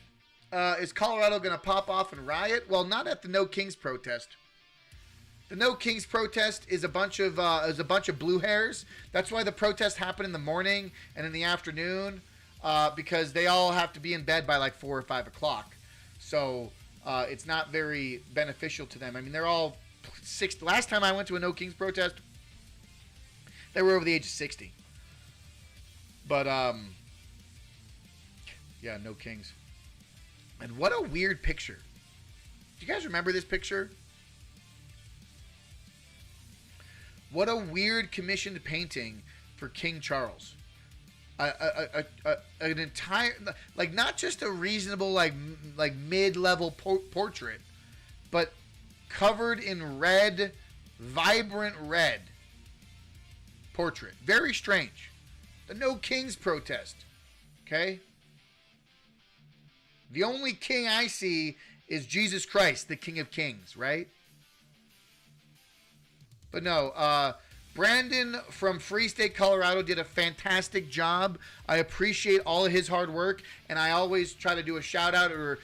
Is Colorado going to pop off and riot? Well, not at the No Kings protest. The No Kings protest is a bunch of blue hairs. That's why the protests happen in the morning and in the afternoon, because they all have to be in bed by like 4 or 5 o'clock. So it's not very beneficial to them. I mean, they're all 60. Last time I went to a No Kings protest, they were over the age of 60. But, yeah, No Kings. And what a weird picture. Do you guys remember this picture? What a weird commissioned painting for King Charles. An entire, like, not just a reasonable, like mid-level portrait, but covered in red, vibrant red portrait. Very strange. The No Kings protest. Okay? The only king I see is Jesus Christ, the King of Kings, right? But no, Brandon from Free State, Colorado did a fantastic job. I appreciate all of his hard work, and I always try to do a shout out or,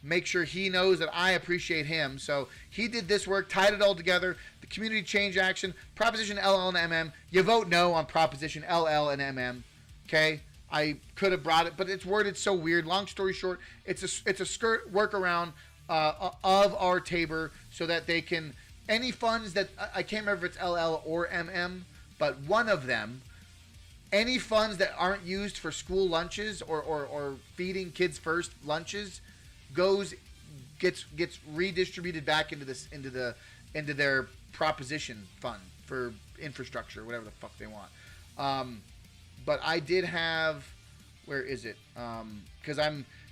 make sure he knows that I appreciate him. So he did this work, tied it all together. The Community Change Action, Proposition LL and MM. You vote no on Proposition LL and MM. Okay? I could have brought it, but it's worded so weird. Long story short, it's a skirt workaround of our Tabor so that they can, any funds that, I can't remember if it's LL or MM, but one of them, any funds that aren't used for school lunches or feeding kids first lunches gets redistributed back into their proposition fund for infrastructure, whatever the fuck they want. But I did have, where is it? Because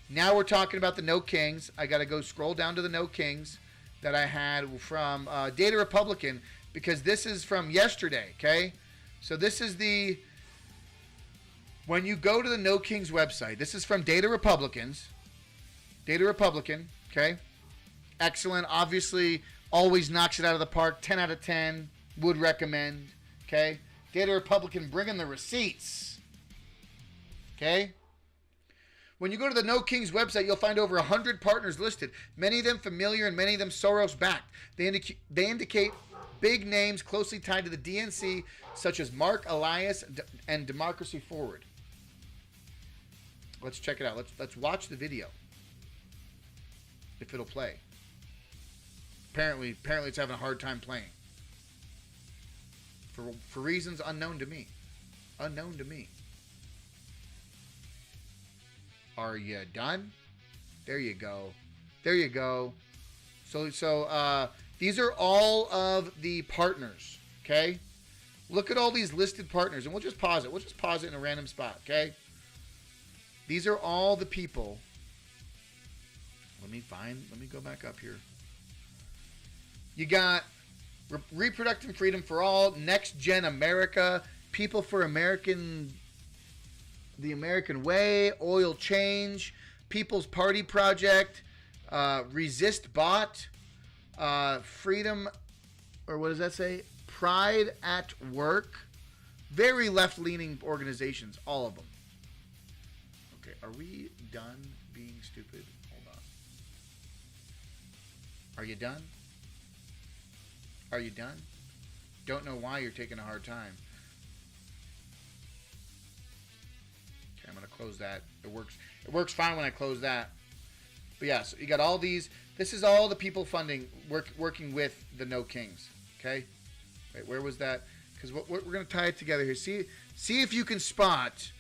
now we're talking about the No Kings. I got to go scroll down to the No Kings that I had from Data Republican, because this is from yesterday, okay? So this is when you go to the No Kings website, this is from Data Republicans. Data Republican, okay? Excellent. Obviously, always knocks it out of the park. 10 out of 10. Would recommend, okay? Data Republican, bringing the receipts, okay? When you go to the No Kings website, you'll find over 100 partners listed, many of them familiar and many of them Soros-backed. They indicate big names closely tied to the DNC, such as Mark Elias and Democracy Forward. Let's check it out. Let's watch the video, if it'll play. Apparently it's having a hard time playing. For reasons unknown to me. Unknown to me. Are you done? There you go. There you go. So these are all of the partners, okay? Look at all these listed partners, and we'll just pause it. We'll just pause it in a random spot, okay? These are all the people. Let me go back up here. You got Reproductive Freedom for All, Next Gen America, People for the American Way, Oil Change, People's Party Project, Resist Bot, Freedom, or what does that say? Pride at Work. Very left-leaning organizations, all of them. Okay, are we done being stupid? Hold on. Are you done? Are you done? Don't know why you're taking a hard time. Okay, I'm going to close that. It works fine when I close that. But yeah, so you got all these. This is all the people funding, working with the No Kings. Okay? Wait, where was that? Because we're going to tie it together here. See if you can spot.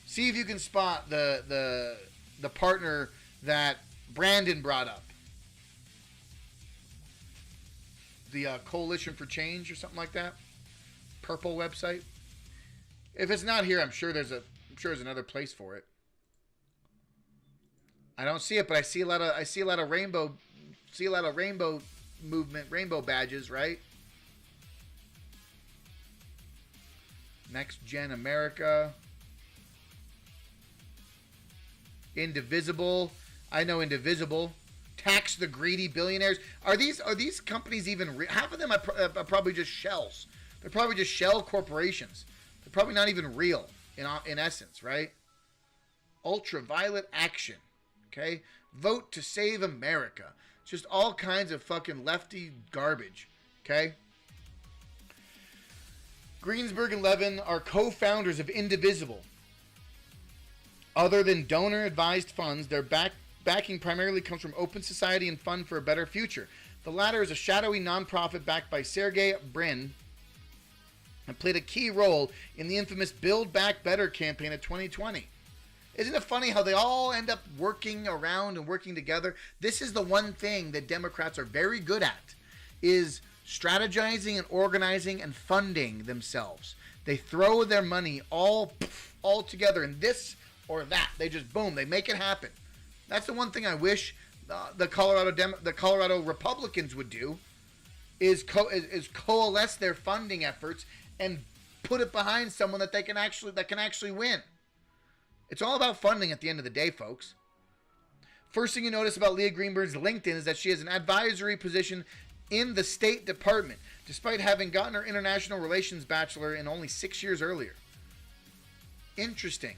See if you can spot the partner that Brandon brought up. The Coalition for Change or something like that. Purple website. If it's not here, I'm sure there's another place for it. I don't see it, but I see a lot of rainbow movement, rainbow badges, right? Next Gen America. Indivisible. I know Indivisible. Tax the greedy billionaires. Are these companies even real? Half of them are probably just shells. They're probably just shell corporations. They're probably not even real in essence, right? Ultraviolet Action. Okay? Vote to Save America. Just all kinds of fucking lefty garbage. Okay? Greensburg and Levin are co-founders of Indivisible. Other than donor-advised funds, their backing primarily comes from Open Society and Fund for a Better Future. The latter is a shadowy nonprofit backed by Sergey Brin and played a key role in the infamous Build Back Better campaign of 2020. Isn't it funny how they all end up working around and working together? This is the one thing that Democrats are very good at, is strategizing and organizing and funding themselves. They throw their money all together in this or that. They just, boom, they make it happen. That's the one thing I wish the Colorado Republicans would do, is coalesce their funding efforts and put it behind someone that can actually win. It's all about funding at the end of the day, folks. First thing you notice about Leah Greenberg's LinkedIn is that she has an advisory position in the State Department, despite having gotten her international relations bachelor in only 6 years earlier. Interesting.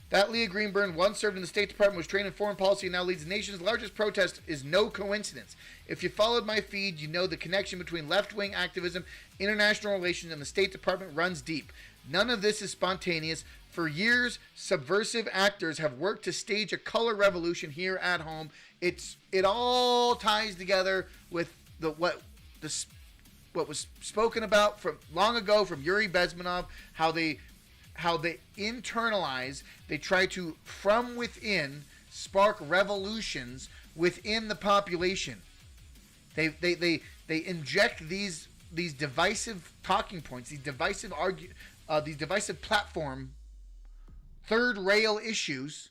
That Leah Greenberg once served in the State Department, was trained in foreign policy, and now leads the nation's largest protest is no coincidence. If you followed my feed, you know the connection between left-wing activism, international relations, and the State Department runs deep. None of this is spontaneous. For years, subversive actors have worked to stage a color revolution here at home. It all ties together with what was spoken about from long ago from Yuri Bezmenov, how they internalize, they try to, from within, spark revolutions within the population. They inject these divisive talking points, these divisive platform, third rail issues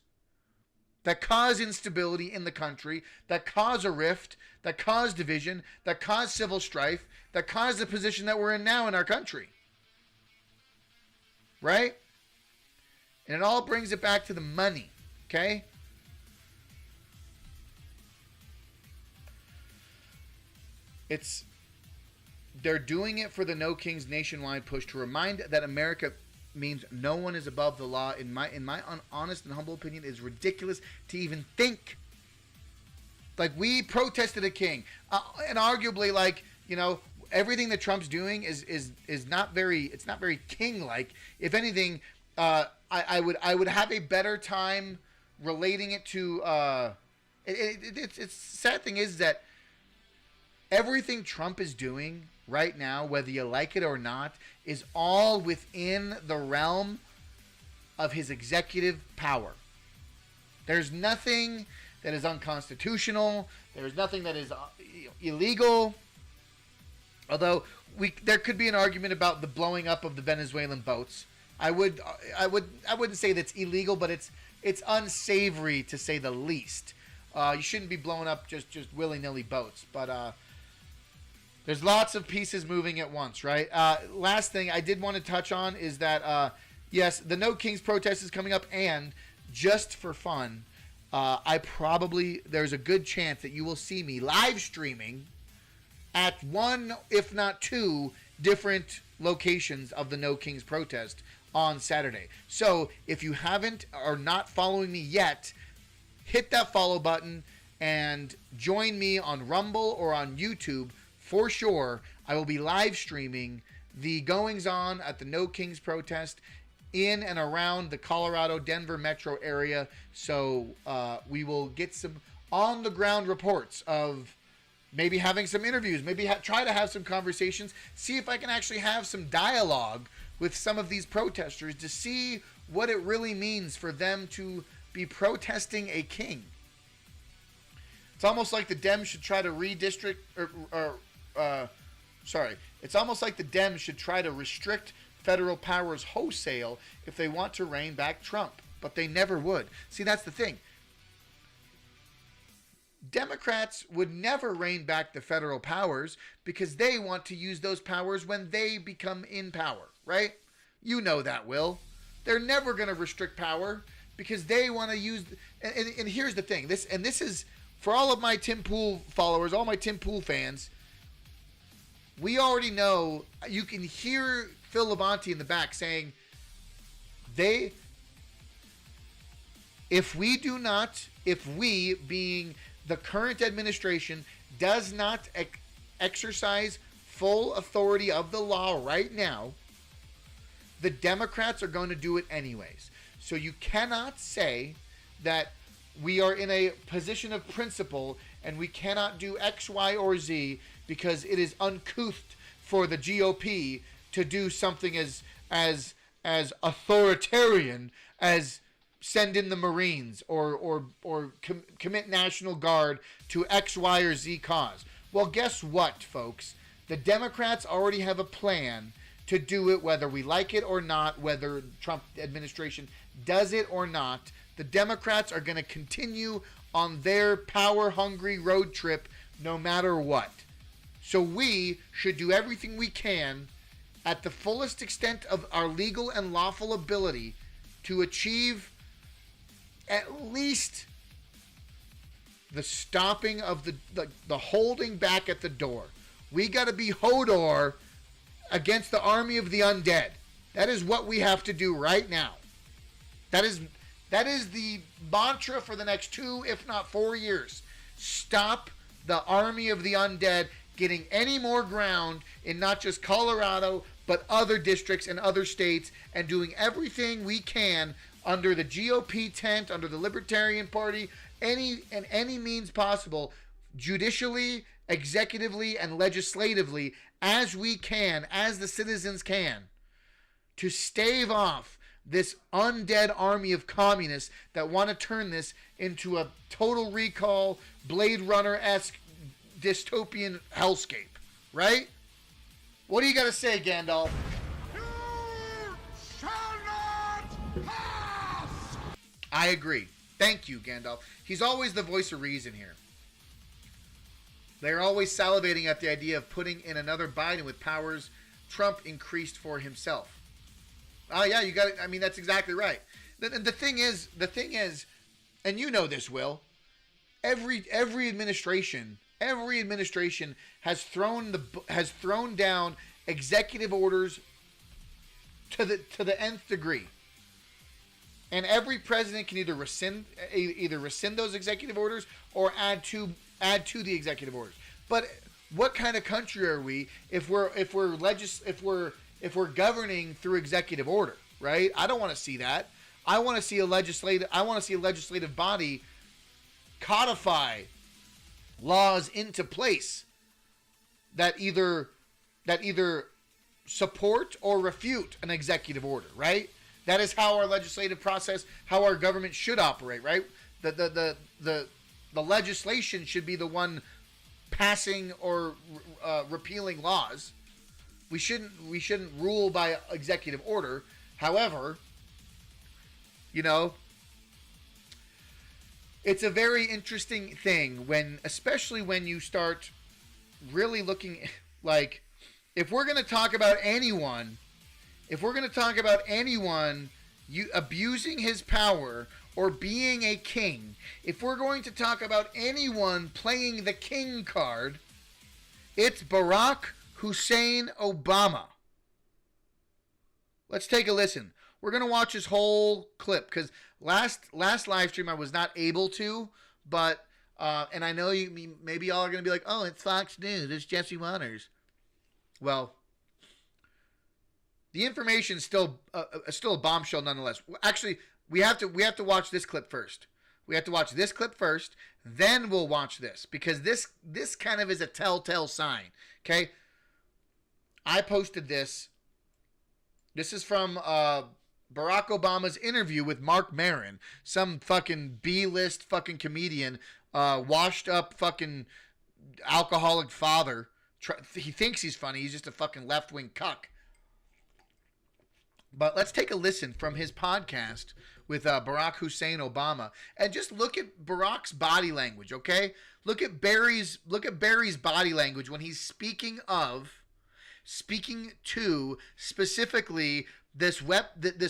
that cause instability in the country, that cause a rift, that cause division, that cause civil strife, that cause the position that we're in now in our country. Right? And it all brings it back to the money. Okay? They're doing it for the No Kings nationwide push to remind that America means no one is above the law. In my honest and humble opinion, it is ridiculous to even think. Like, we protested a king, and arguably, like, you know, everything that Trump's doing is not very king-like. If anything, I would have a better time relating it to. It's sad thing is that Everything Trump is doing right now, whether you like it or not, is all within the realm of his executive power. There's nothing that is unconstitutional. There's nothing that is illegal. Although there could be an argument about the blowing up of the Venezuelan boats. I wouldn't say that's illegal, but it's unsavory to say the least. You shouldn't be blowing up just willy-nilly boats. But there's lots of pieces moving at once, right? Last thing I did want to touch on is that, yes, the No Kings protest is coming up, and just for fun, there's a good chance that you will see me live streaming at one, if not two, different locations of the No Kings protest on Saturday. So if you haven't or not following me yet, hit that follow button and join me on Rumble or on YouTube for sure. I will be live streaming the goings on at the No Kings protest in and around the Colorado Denver metro area. So we will get some on the ground reports of maybe having some interviews, maybe try to have some conversations, see if I can actually have some dialogue with some of these protesters to see what it really means for them to be protesting a king. It's almost like the Dems should try to it's almost like the Dems should try to restrict federal powers wholesale if they want to rein back Trump, but they never would. See, that's the thing. Democrats would never rein back the federal powers because they want to use those powers when they become in power, right? You know that, Will. They're never going to restrict power because they want to use... And here's the thing. This is... For all of my Tim Pool followers, all my Tim Pool fans, we already know... You can hear Phil Labonte in the back saying, if we, being the current administration, does not exercise full authority of the law right now, the Democrats are going to do it anyways. So you cannot say that we are in a position of principle and we cannot do X, Y, or Z because it is uncouth for the GOP to do something as authoritarian as send in the Marines or commit National Guard to X, Y, or Z cause. Well, guess what, folks? The Democrats already have a plan to do it whether we like it or not, whether Trump administration does it or not. The Democrats are going to continue on their power-hungry road trip no matter what. So we should do everything we can at the fullest extent of our legal and lawful ability to achieve at least the stopping of the holding back at the door. We got to be Hodor against the army of the undead. That is what we have to do right now. That is the mantra for the next 2, if not 4 years. Stop the army of the undead getting any more ground in not just Colorado, but other districts and other states, and doing everything we can under the GOP tent, under the Libertarian Party, any means possible, judicially, executively, and legislatively, as we can, as the citizens can, to stave off this undead army of communists that want to turn this into a Total Recall, Blade Runner-esque dystopian hellscape, right? What do you got to say, Gandalf? You shall not pass! I agree. Thank you, Gandalf. He's always the voice of reason here. They're always salivating at the idea of putting in another Biden with powers Trump increased for himself. Oh, yeah, you got it. I mean, that's exactly right. The thing is, and you know this, Will, every administration has thrown down executive orders to the nth degree. And every president can either rescind those executive orders or add to the executive orders. But what kind of country are we if we're governing through executive order, right? I don't want to see that. I want to see a legislative body codify laws into place that either support or refute an executive order, right? That is how our legislative process, how our government should operate, right? The legislation should be the one passing or repealing laws. We shouldn't rule by executive order. However, it's a very interesting thing especially when you start really looking like, if we're going to talk about anyone abusing his power or being a king, if we're going to talk about anyone playing the king card, it's Barack Hussein Obama. Let's take a listen. We're going to watch his whole clip because last live stream I was not able to, but and I know maybe y'all are going to be like, oh, it's Fox News, it's Jesse Waters. Well, the information is still a bombshell nonetheless. Actually, we have to watch this clip first. We have to watch this clip first, then we'll watch this, because this kind of is a telltale sign. Okay, I posted this. This is from Barack Obama's interview with Mark Maron, some fucking B-list fucking comedian, washed up fucking alcoholic father. He thinks he's funny. He's just a fucking left-wing cuck. But let's take a listen from his podcast with Barack Hussein Obama, and just look at Barack's body language. Okay, look at Barry's body language when he's speaking to specifically this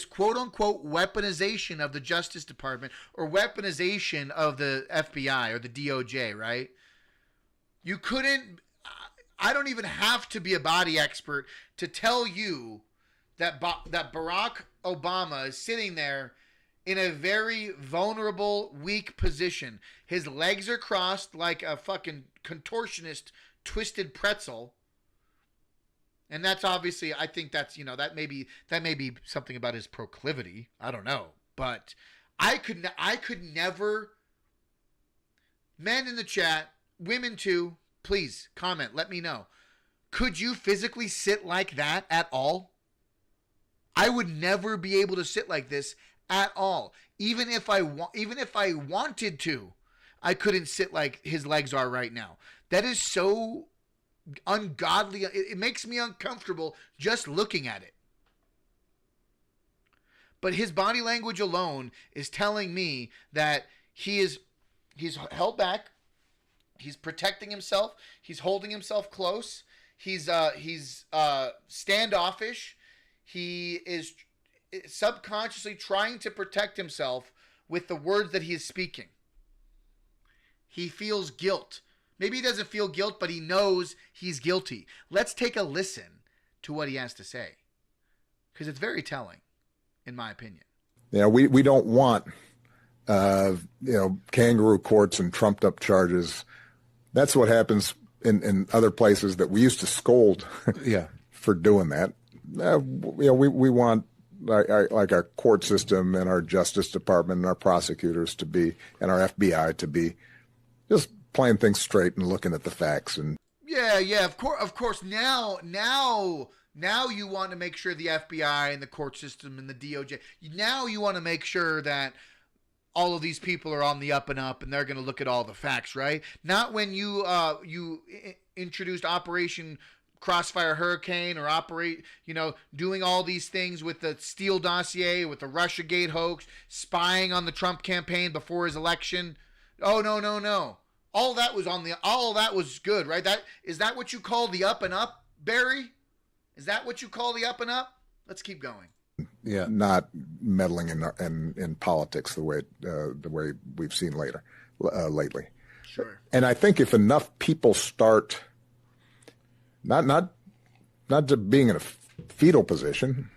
quote unquote weaponization of the Justice Department or weaponization of the FBI or the DOJ. Right? You couldn't. I don't even have to be a body expert to tell you that Barack Obama is sitting there in a very vulnerable, weak position. His legs are crossed like a fucking contortionist twisted pretzel. And that's obviously, I think that's, that may be something about his proclivity. I don't know. But I could never, men in the chat, women too, please comment, let me know. Could you physically sit like that at all? I would never be able to sit like this at all. Even if I wanted to, I couldn't sit like his legs are right now. That is so ungodly. It makes me uncomfortable just looking at it. But his body language alone is telling me that he's held back. He's protecting himself. He's holding himself close. He's standoffish. He is subconsciously trying to protect himself with the words that he is speaking. He feels guilt. Maybe he doesn't feel guilt, but he knows he's guilty. Let's take a listen to what he has to say, because it's very telling, in my opinion. We don't want, kangaroo courts and trumped up charges. That's what happens in other places that we used to scold for doing that. We want our court system and our Justice Department and our prosecutors to be, and our FBI to be, just playing things straight and looking at the facts. And of course. Now you want to make sure the FBI and the court system and the DOJ. Now you want to make sure that all of these people are on the up and up, and they're going to look at all the facts, right? Not when you introduced Operation Crossfire Hurricane, or doing all these things with the Steele dossier, with the Russiagate hoax, spying on the Trump campaign before his election. Oh, no. All that was good, right? Is that what you call the up and up, Barry? Is that what you call the up and up? Let's keep going. Yeah, not meddling in politics the way we've seen lately. Sure. And I think if enough people start not just being in a fetal position,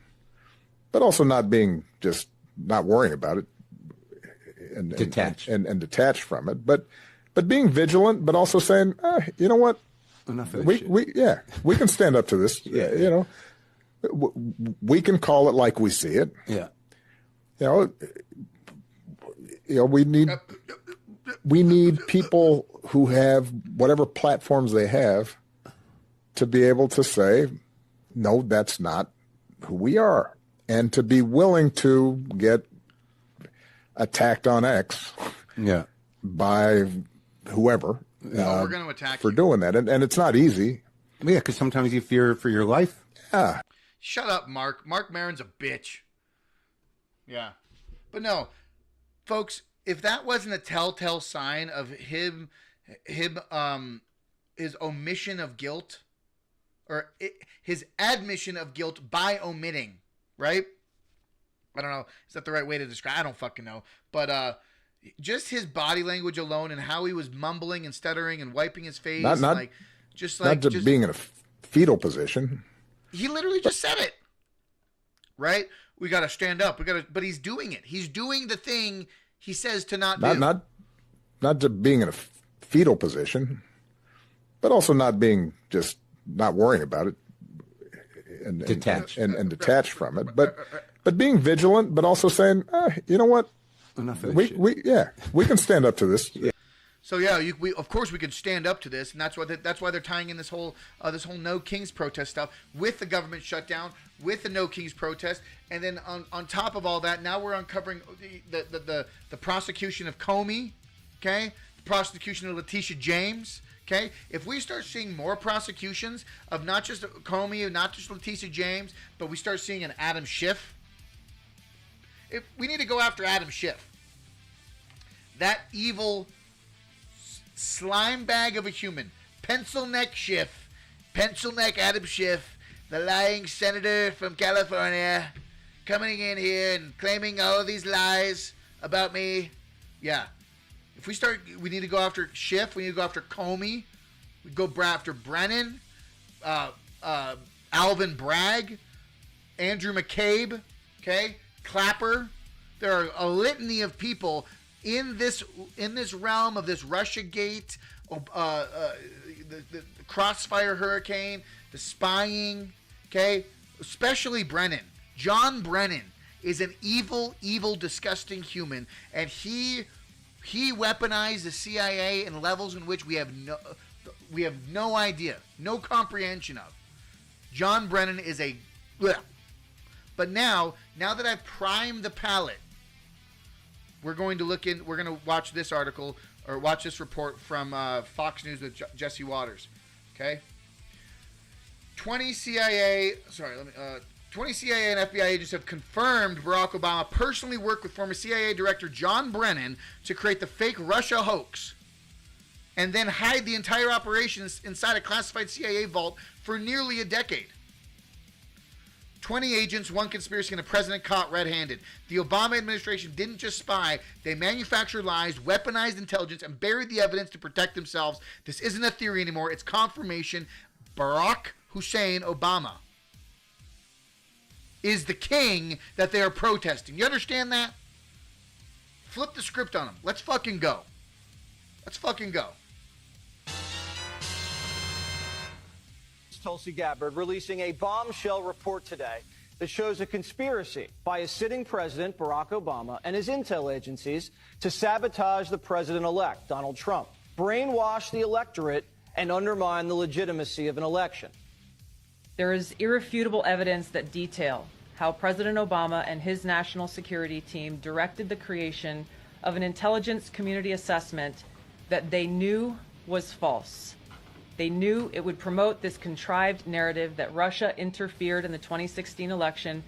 but also not worrying about it and detached from it, but being vigilant, but also saying, you know what, enough of this we can stand up to this. We can call it like we see it. Yeah. We need people who have whatever platforms they have to be able to say, no, that's not who we are, and to be willing to get attacked on X by whoever we're going to attack for you. doing that. And it's not easy. Yeah, because sometimes you fear for your life. Yeah. Shut up, Mark. Mark Maron's a bitch. Yeah. But no, folks, if that wasn't a telltale sign of his omission of guilt, or his admission of guilt by omitting, right? I don't know. Is that the right way to describe? I don't fucking know. But just his body language alone and how he was mumbling and stuttering and wiping his face, not just being in a fetal position. He literally just said it, right? We got to stand up. But he's doing it. He's doing the thing he says to not do. Not just being in a fetal position, but also not worrying about it and detached from it. But being vigilant, but also saying, you know what? Enough of this we can stand up to this. Yeah. So we of course we could stand up to this, and that's why they're tying in this whole No Kings protest stuff with the government shutdown, with the No Kings protest, and then on top of all that, now we're uncovering the prosecution of Comey, okay, the prosecution of Letitia James, okay. If we start seeing more prosecutions of not just Comey, not just Letitia James, but we start seeing an Adam Schiff, we need to go after Adam Schiff, that evil slime bag of a human, pencil neck Adam Schiff, the lying senator from California, coming in here and claiming all of these lies about me. Yeah, we need to go after Schiff. We need to go after Comey. We go after Brennan, Alvin Bragg, Andrew McCabe, okay, Clapper. There are a litany of people in this realm of this Russiagate, the Crossfire Hurricane, the spying, okay? Especially Brennan. John Brennan is an evil, disgusting human, and he weaponized the CIA in levels in which we have no idea, no comprehension of. John Brennan is a bleh. But now that I've primed the palate, we're going to watch this article, or watch this report from Fox News with Jesse Waters. Okay? 20 CIA and FBI agents have confirmed Barack Obama personally worked with former CIA Director John Brennan to create the fake Russia hoax and then hide the entire operation inside a classified CIA vault for nearly a decade. 20 agents, one conspiracy, and a president caught red-handed. The Obama administration didn't just spy. They manufactured lies, weaponized intelligence, and buried the evidence to protect themselves. This isn't a theory anymore. It's confirmation. Barack Hussein Obama is the king that they are protesting. You understand that? Flip the script on them. Let's fucking go. Tulsi Gabbard releasing a bombshell report today that shows a conspiracy by a sitting president, Barack Obama, and his intel agencies to sabotage the president-elect, Donald Trump, brainwash the electorate, and undermine the legitimacy of an election. There is irrefutable evidence that detail how President Obama and his national security team directed the creation of an intelligence community assessment that they knew was false. They knew it would promote this contrived narrative that Russia interfered in the 2016 election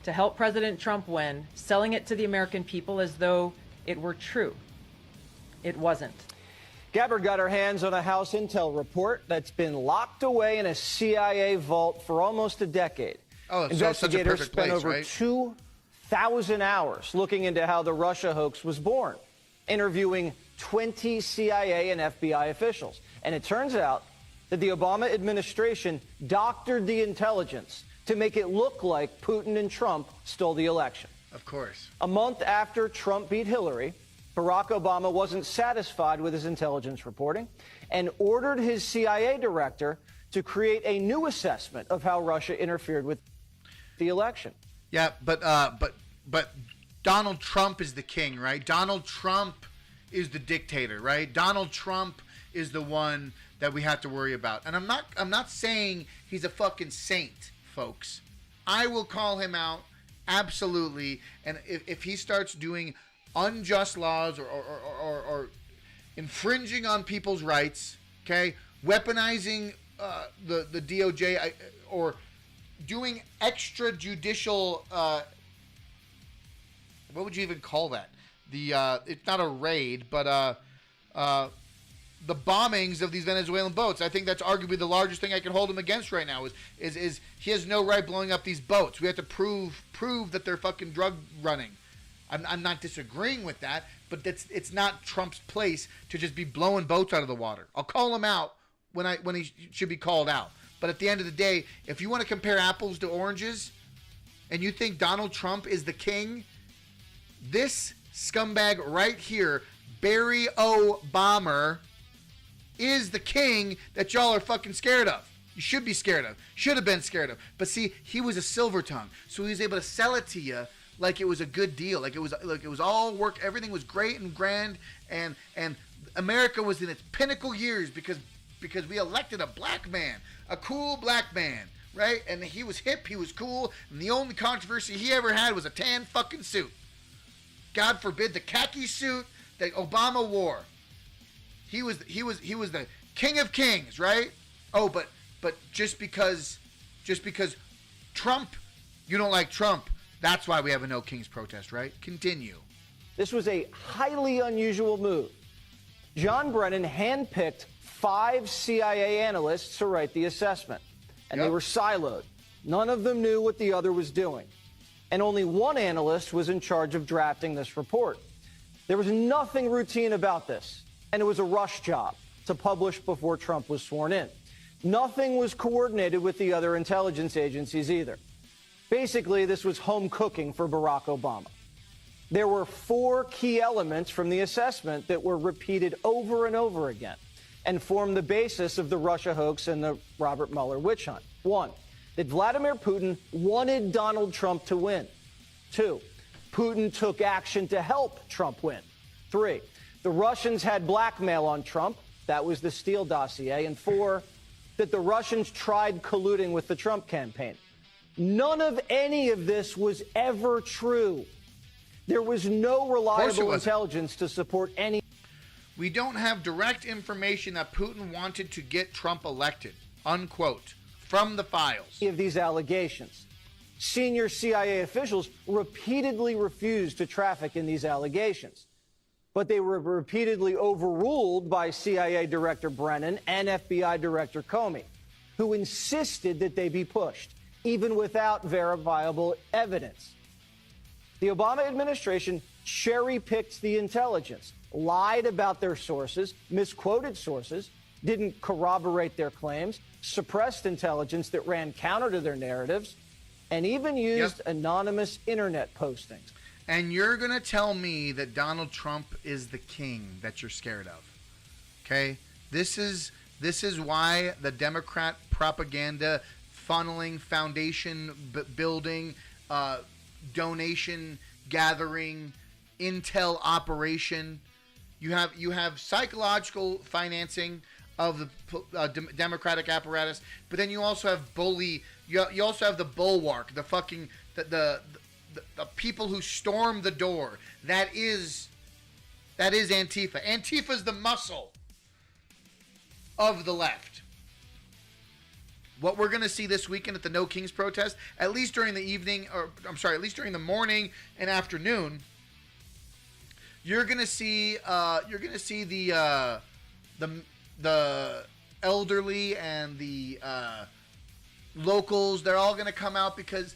to help President Trump win, selling it to the American people as though it were true. It wasn't. Gabbard got her hands on a House intel report that's been locked away in a CIA vault for almost a decade. Oh, investigators so spent over right? 2,000 hours looking into how the Russia hoax was born, interviewing 20 CIA and FBI officials. And it turns out that the Obama administration doctored the intelligence to make it look like Putin and Trump stole the election. Of course. A month after Trump beat Hillary, Barack Obama wasn't satisfied with his intelligence reporting and ordered his CIA director to create a new assessment of how Russia interfered with the election. Yeah, but Donald Trump is the king, right? Donald Trump is the dictator, right? Donald Trump is the one that we have to worry about. And I'm not saying he's a fucking saint, folks. I will call him out, absolutely. And if he starts doing unjust laws or infringing on people's rights, okay, weaponizing the DOJ or doing extrajudicial, what would you even call that? It's not a raid, but the bombings of these Venezuelan boats. I think that's arguably the largest thing I can hold him against right now. Is he has no right blowing up these boats. We have to prove that they're fucking drug running. I'm not disagreeing with that, but it's not Trump's place to just be blowing boats out of the water. I'll call him out when he should be called out. But at the end of the day, if you want to compare apples to oranges, and you think Donald Trump is the king, this scumbag right here, Barry Obama, is the king that y'all are fucking scared of. You should be scared of. Should have been scared of. But see, he was a silver tongue, so he was able to sell it to you like it was a good deal, like it was all work. Everything was great and grand, and America was in its pinnacle years because we elected a black man, a cool black man, right? And he was hip, he was cool, and the only controversy he ever had was a tan fucking suit. God forbid the khaki suit that Obama wore. He was the king of kings, right? Oh, but just because Trump, you don't like Trump, that's why we have a No Kings protest, right? Continue. This was a highly unusual move. John Brennan handpicked 5 CIA analysts to write the assessment, and they were siloed. None of them knew what the other was doing, and only one analyst was in charge of drafting this report. There was nothing routine about this, and it was a rush job to publish before Trump was sworn in. Nothing was coordinated with the other intelligence agencies either. Basically, this was home cooking for Barack Obama. There were 4 key elements from the assessment that were repeated over and over again and formed the basis of the Russia hoax and the Robert Mueller witch hunt. 1, that Vladimir Putin wanted Donald Trump to win. 2, Putin took action to help Trump win. 3, the Russians had blackmail on Trump. That was the Steele dossier. And 4, that the Russians tried colluding with the Trump campaign. None of any of this was ever true. There was no reliable intelligence to support any. We don't have direct information that Putin wanted to get Trump elected, unquote, from the files. Of these allegations. Senior CIA officials repeatedly refused to traffic in these allegations, but they were repeatedly overruled by CIA Director Brennan and FBI Director Comey, who insisted that they be pushed, even without verifiable evidence. The Obama administration cherry-picked the intelligence, lied about their sources, misquoted sources, didn't corroborate their claims, suppressed intelligence that ran counter to their narratives, and even used anonymous internet postings. And you're going to tell me that Donald Trump is the king that you're scared of. Okay? This is why the Democrat propaganda funneling, foundation building, donation gathering, intel operation. You have psychological financing of the Democratic apparatus, but then you also have bully. You also have the bulwark, the fucking the people who storm the door. That is Antifa. Antifa's the muscle of the left. What we're going to see this weekend at the No Kings protest, at least during the evening, at least during the morning and afternoon, you're going to see the elderly and the locals. They're all going to come out because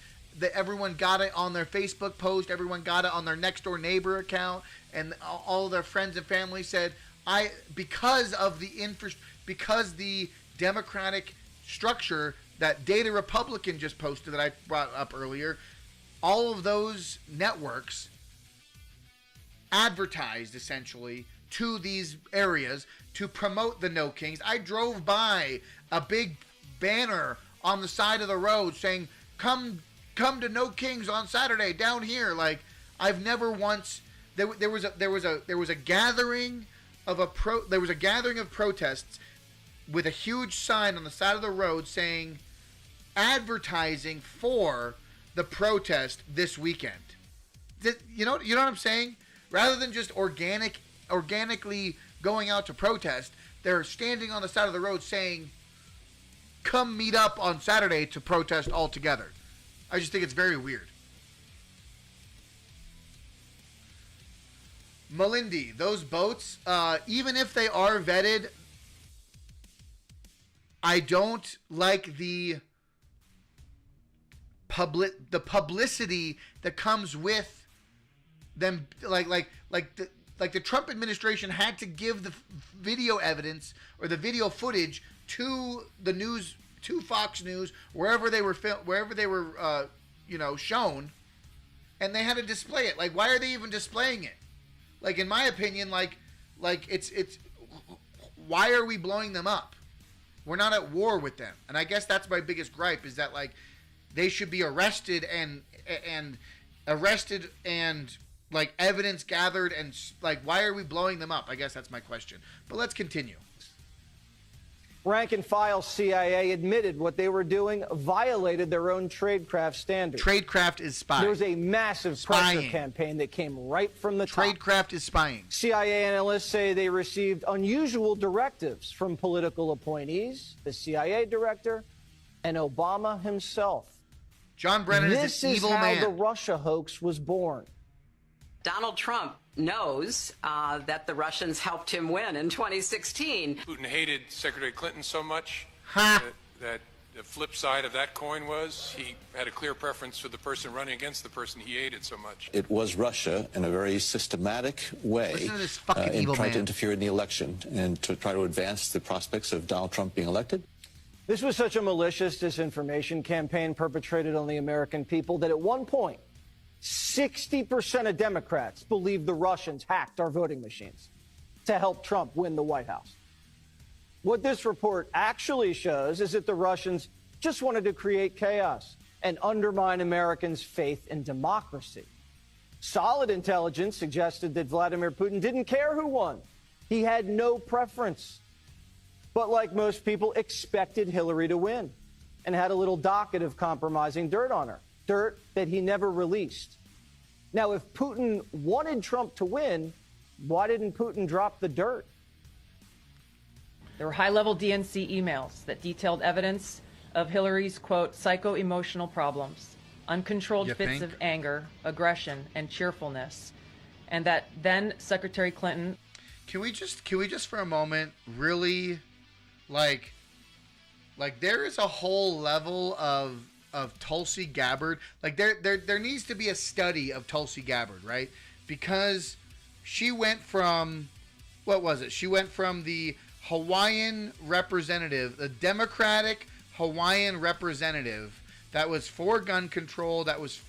everyone got it on their Facebook post, everyone got it on their next door neighbor account, and all their friends and family said, because the Democratic structure that Data Republican just posted that I brought up earlier, all of those networks advertised essentially to these areas to promote the No Kings. I drove by a big banner on the side of the road saying, come to No Kings on Saturday down here. Like, I've never once, there was a gathering of there was a gathering of protests with a huge sign on the side of the road saying advertising for the protest this weekend. You know what I'm saying? Rather than just organically going out to protest, they're standing on the side of the road saying, come meet up on Saturday to protest all together. I just think it's very weird. Melindy, those boats, even if they are vetted, I don't like the publicity that comes with them. Like the Trump administration had to give the video evidence or the video footage to the news, to Fox News, wherever they were shown, and they had to display it. Like, why are they even displaying it? Like, in my opinion, like it's why are we blowing them up? We're not at war with them. And I guess that's my biggest gripe, is that, like, they should be arrested and like evidence gathered, and like, why are we blowing them up? I guess that's my question. But let's continue. Rank and file CIA admitted what they were doing violated their own tradecraft standards. Tradecraft is spying. There was a massive pressure campaign that came right from the top. Tradecraft is spying. CIA analysts say they received unusual directives from political appointees, the CIA director, and Obama himself. John Brennan is an evil man. This is how the Russia hoax was born. Donald Trump knows that the Russians helped him win in 2016. Putin hated Secretary Clinton so much that the flip side of that coin was he had a clear preference for the person running against the person he hated so much. It was Russia, in a very systematic way, in trying to interfere in the election and to try to advance the prospects of Donald Trump being elected. This was such a malicious disinformation campaign perpetrated on the American people that at one point, 60% of Democrats believe the Russians hacked our voting machines to help Trump win the White House. What this report actually shows is that the Russians just wanted to create chaos and undermine Americans' faith in democracy. Solid intelligence suggested that Vladimir Putin didn't care who won. He had no preference. But like most people, expected Hillary to win and had a little docket of compromising dirt on her. Dirt that he never released. Now, if Putin wanted Trump to win, why didn't Putin drop the dirt? There were high-level DNC emails that detailed evidence of Hillary's, quote, psycho-emotional problems, uncontrolled fits of anger, aggression, and cheerfulness, and that then Secretary Clinton... Can we just for a moment really, like there is a whole level of Tulsi Gabbard. Like there needs to be a study of Tulsi Gabbard, right? Because she went from, what was it? She went from the Hawaiian representative, the Democratic Hawaiian representative that was for gun control, that was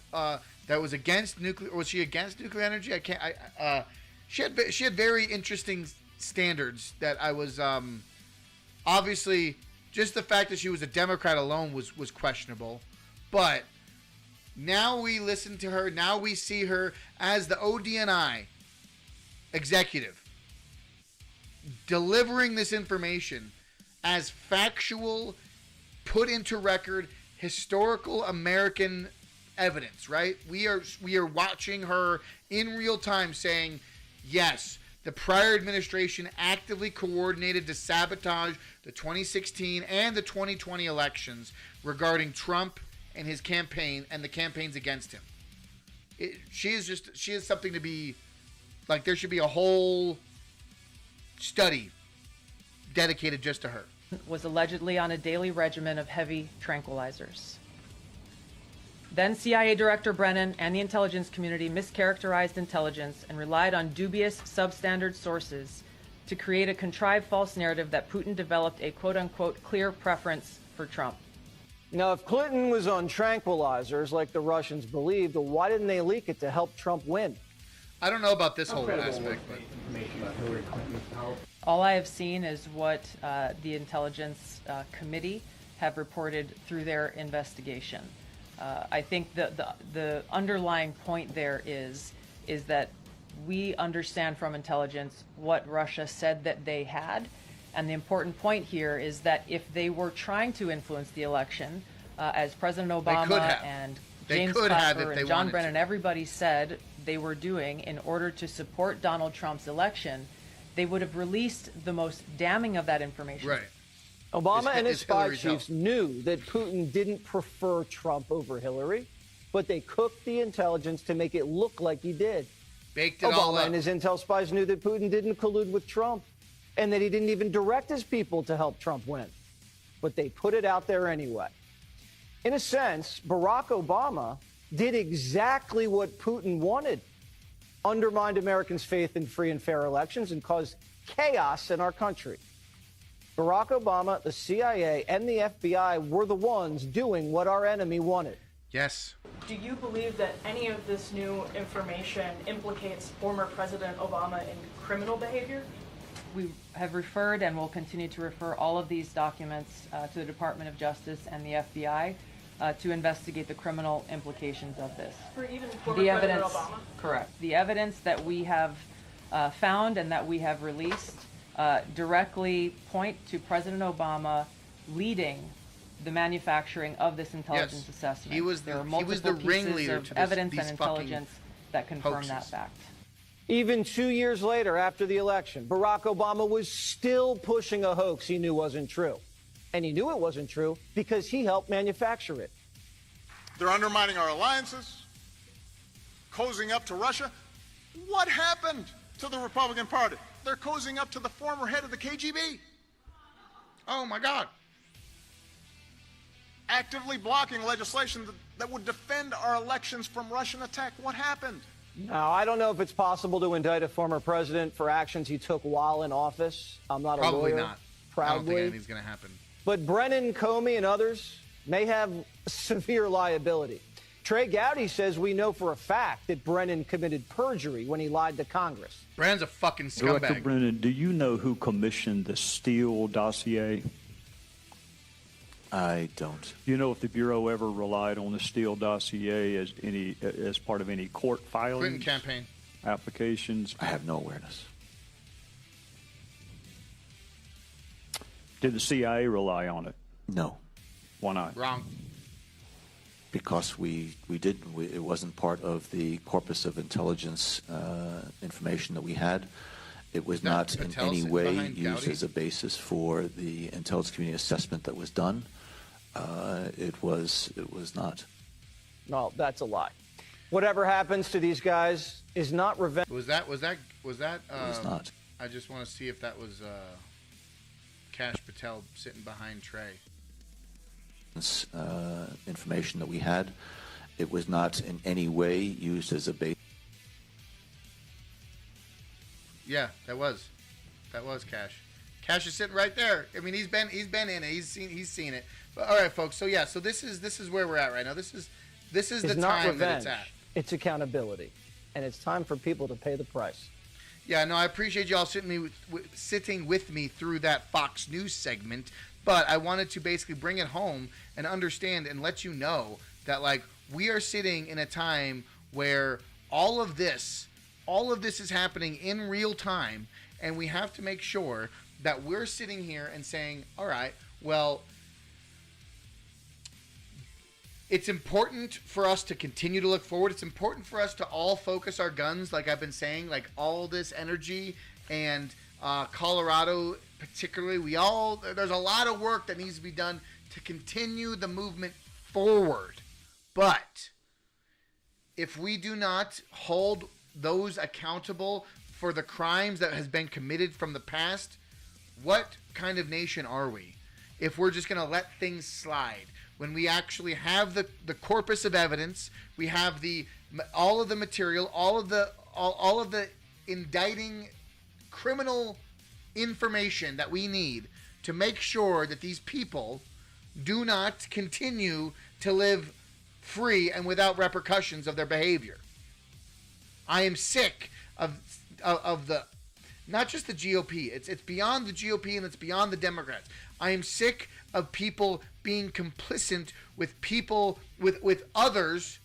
against nuclear. Was she against nuclear energy? I can't. She had very interesting standards that I was obviously, just the fact that she was a Democrat alone was questionable. But now we listen to her. Now we see her as the ODNI executive, delivering this information as factual, put into record, historical American evidence. Right? We are watching her in real time, saying, yes, the prior administration actively coordinated to sabotage the 2016 and the 2020 elections regarding Trump and his campaign and the campaigns against him. She is something to be, like, there should be a whole study dedicated just to her. Was allegedly on a daily regimen of heavy tranquilizers. Then CIA Director Brennan and the intelligence community mischaracterized intelligence and relied on dubious substandard sources to create a contrived false narrative that Putin developed a quote-unquote clear preference for Trump. Now, if Clinton was on tranquilizers like the Russians believed, well, why didn't they leak it to help Trump win? I don't know about this whole aspect. All I have seen is what the intelligence committee have reported through their investigation. I think the underlying point there is that we understand from intelligence what Russia said that they had. And the important point here is that if they were trying to influence the election, as President Obama and James Clapper and John Brennan, everybody said they were doing in order to support Donald Trump's election, they would have released the most damning of that information. Right. Obama and his spy chiefs knew that Putin didn't prefer Trump over Hillary, but they cooked the intelligence to make it look like he did. Baked it all Obama up. and his intel spies knew that Putin didn't collude with Trump and that he didn't even direct his people to help Trump win. But they put it out there anyway. In a sense, Barack Obama did exactly what Putin wanted, undermined Americans' faith in free and fair elections and caused chaos in our country. Barack Obama, the CIA, and the FBI were the ones doing what our enemy wanted. Yes. Do you believe that any of this new information implicates former President Obama in criminal behavior? We have referred and will continue to refer all of these documents to the Department of Justice and the FBI to investigate the criminal implications of this. For even former President Obama? Correct. The evidence that we have found and that we have released directly point to President Obama leading the manufacturing of this intelligence assessment. He was the ringleader of to this, evidence these and intelligence that confirm hoaxes. that fact. Even 2 years later, after the election, Barack Obama was still pushing a hoax he knew wasn't true. And he knew it wasn't true because he helped manufacture it. They're undermining our alliances, cozying up to Russia. What happened to the Republican Party? They're cozying up to the former head of the KGB. Oh, my God. Actively blocking legislation that would defend our elections from Russian attack. What happened? Now, I don't know if it's possible to indict a former president for actions he took while in office. I'm not a lawyer. Probably not. Proudly. I don't think anything's going to happen. But Brennan, Comey, and others may have severe liability. Trey Gowdy says we know for a fact that Brennan committed perjury when he lied to Congress. Brennan's a fucking scumbag. Director Brennan, do you know who commissioned the Steele dossier? I don't. Do you know if the Bureau ever relied on the Steele dossier as part of any court filings? Clinton campaign. Applications? I have no awareness. Did the CIA rely on it? No. Why not? Wrong. Because we didn't. It wasn't part of the corpus of intelligence information that we had. It was not in any way used as a basis for the intelligence community assessment that was done. It was not. No, that's a lie. Whatever happens to these guys is not revenge. Was that? It was not. I just want to see if that was Kash Patel sitting behind Trey. Information that we had. It was not in any way used as a basis. Yeah, that was Kash. Kash is sitting right there. I mean, he's been in it. He's seen it. But all right, folks. So yeah, so this is where we're at right now. This is the time that it's at. It's accountability, and it's time for people to pay the price. Yeah, no, I appreciate y'all sitting with me through that Fox News segment, but I wanted to basically bring it home and understand and let you know that, like, we are sitting in a time where all of this is happening in real time, and we have to make sure that we're sitting here and saying, all right, well, it's important for us to continue to look forward. It's important for us to all focus our guns, like I've been saying, like all this energy, and Colorado particularly. There's a lot of work that needs to be done to continue the movement forward. But if we do not hold those accountable for the crimes that has been committed from the past, what kind of nation are we? If we're just going to let things slide, when we actually have the corpus of evidence, we have all of the material, all of the indicting criminal information that we need to make sure that these people do not continue to live free and without repercussions of their behavior. I am sick of the, not just the GOP. It's beyond the GOP and it's beyond the Democrats. I am sick of people being complicit with people with others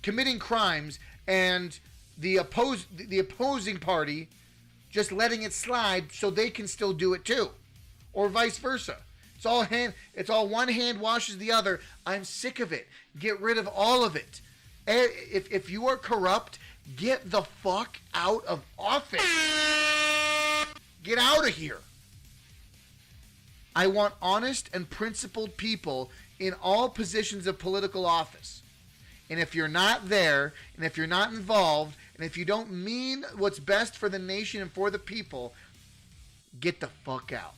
committing crimes and the opposing party just letting it slide so they can still do it too, or vice versa. It's all one hand washes the other. I'm sick of it. Get rid of all of it. If you are corrupt, get the fuck out of office. Get out of here. I want honest and principled people in all positions of political office. And if you're not there, and if you're not involved, and if you don't mean what's best for the nation and for the people, get the fuck out.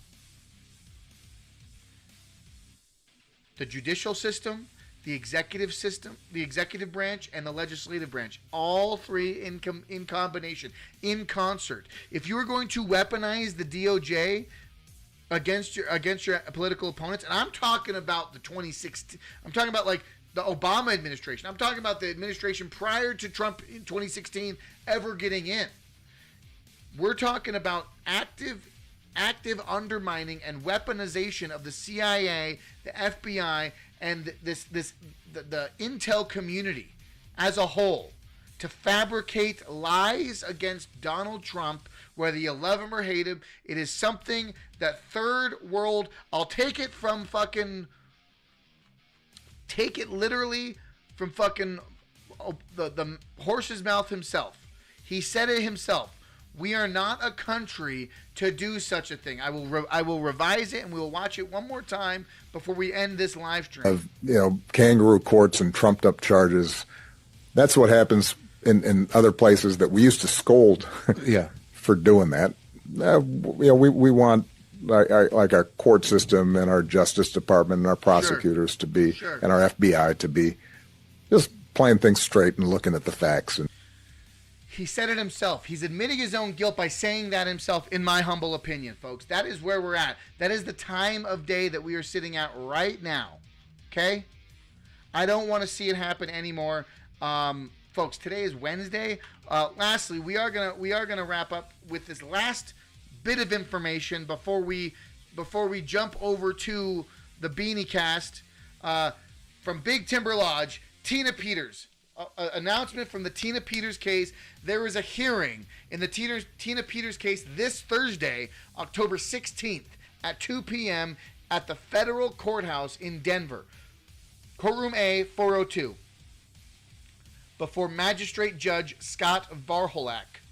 The judicial system, the executive system, the executive branch, and the legislative branch, all three in combination, in concert. If you are going to weaponize the DOJ against your political opponents, and I'm talking about the 2016, I'm talking about like the Obama administration, I'm talking about the administration prior to Trump in 2016 ever getting in. We're talking about active undermining and weaponization of the CIA, the FBI, and the intel community as a whole to fabricate lies against Donald Trump, whether you love him or hate him. It is something that third world, I'll take it literally from fucking the horse's mouth himself. He said it himself. We are not a country to do such a thing. I will revise it, and we will watch it one more time before we end this live stream. Kangaroo courts and trumped up charges. That's what happens in other places that we used to scold for doing that. We want like our court system and our Justice Department and our prosecutors to be, and our FBI to be just playing things straight and looking at the facts. He said it himself. He's admitting his own guilt by saying that himself, in my humble opinion, folks. That is where we're at. That is the time of day that we are sitting at right now. Okay? I don't want to see it happen anymore. Folks, today is Wednesday. Lastly, we are gonna wrap up with this last bit of information before we jump over to the Beanie Cast from Big Timber Lodge. Tina Peters. Announcement from the Tina Peters case. There is a hearing in the Tina Peters case this Thursday, October 16th at 2 p.m. at the federal courthouse in Denver. Courtroom A, 402. Before Magistrate Judge Scott Varholak.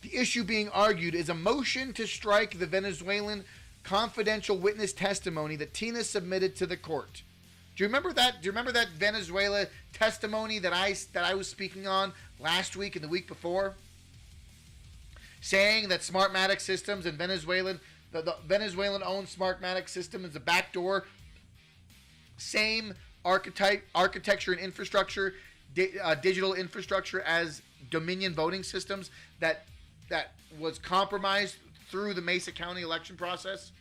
The issue being argued is a motion to strike the Venezuelan confidential witness testimony that Tina submitted to the court. Do you remember that? Do you remember that Venezuela testimony that I was speaking on last week and the week before? Saying that Smartmatic Systems and the Venezuelan-owned Smartmatic system is a backdoor, same architecture and infrastructure, digital infrastructure as Dominion voting systems that was compromised through the Mesa County election process.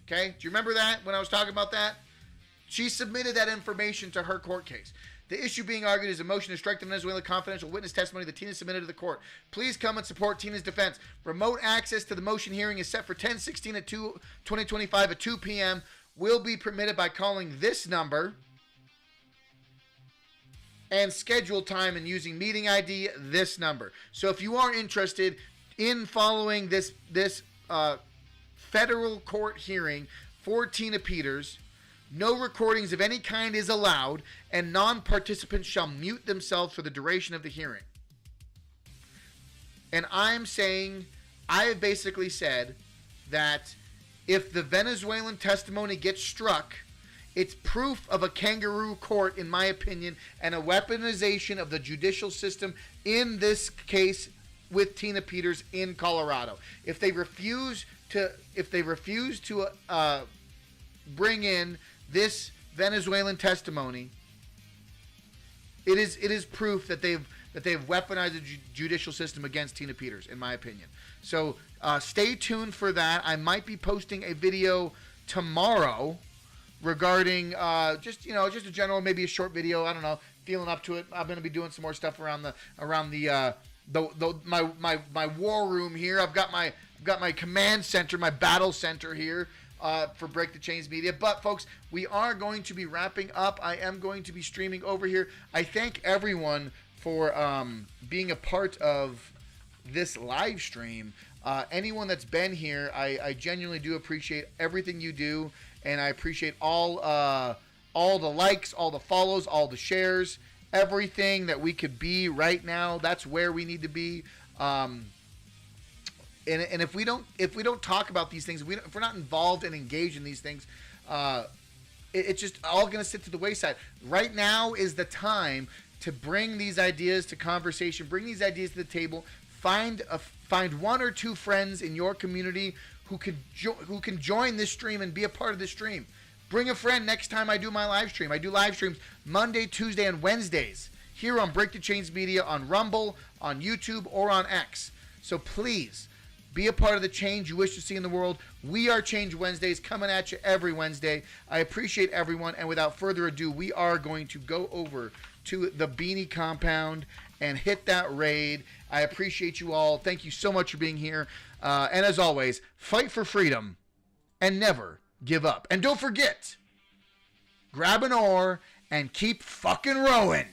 Okay, do you remember that when I was talking about that? She submitted that information to her court case. The issue being argued is a motion to strike the Venezuela confidential witness testimony that Tina submitted to the court. Please come and support Tina's defense. Remote access to the motion hearing is set for 10/16 at 2025 at 2 p.m. Will be permitted by calling this number and schedule time and using meeting ID this number. So if you are interested in following this federal court hearing for Tina Peters, no recordings of any kind is allowed, and non-participants shall mute themselves for the duration of the hearing. And I have basically said that if the Venezuelan testimony gets struck, it's proof of a kangaroo court, in my opinion, and a weaponization of the judicial system in this case with Tina Peters in Colorado. If they refuse to bring in this Venezuelan testimony, it is proof that they've weaponized the judicial system against Tina Peters, in my opinion. So stay tuned for that. I might be posting a video tomorrow regarding just a general, maybe a short video. I don't know, feeling up to it. I'm going to be doing some more stuff around my war room here. I've got my command center, my battle center here. For Break the Chains Media. But, folks, we are going to be wrapping up. I am going to be streaming over here. I thank everyone being a part of this live stream. Anyone that's been here, I genuinely do appreciate everything you do, and I appreciate all the likes, all the follows, all the shares, everything that we could be right now. That's where we need to be. And if we don't talk about these things, if we're not involved and engaged in these things, it's just all going to sit to the wayside. Right now is the time to bring these ideas to conversation, bring these ideas to the table. Find one or two friends in your community who can join this stream and be a part of this stream. Bring a friend next time I do my live stream. I do live streams Monday, Tuesday, and Wednesdays here on Break the Chains Media, on Rumble, on YouTube, or on X. So please be a part of the change you wish to see in the world. We are Change Wednesdays, coming at you every Wednesday. I appreciate everyone, and without further ado, we are going to go over to the Beanie compound and hit that raid. I appreciate you all. Thank you so much for being here. And as always, fight for freedom and never give up. And don't forget, grab an oar and keep fucking rowing.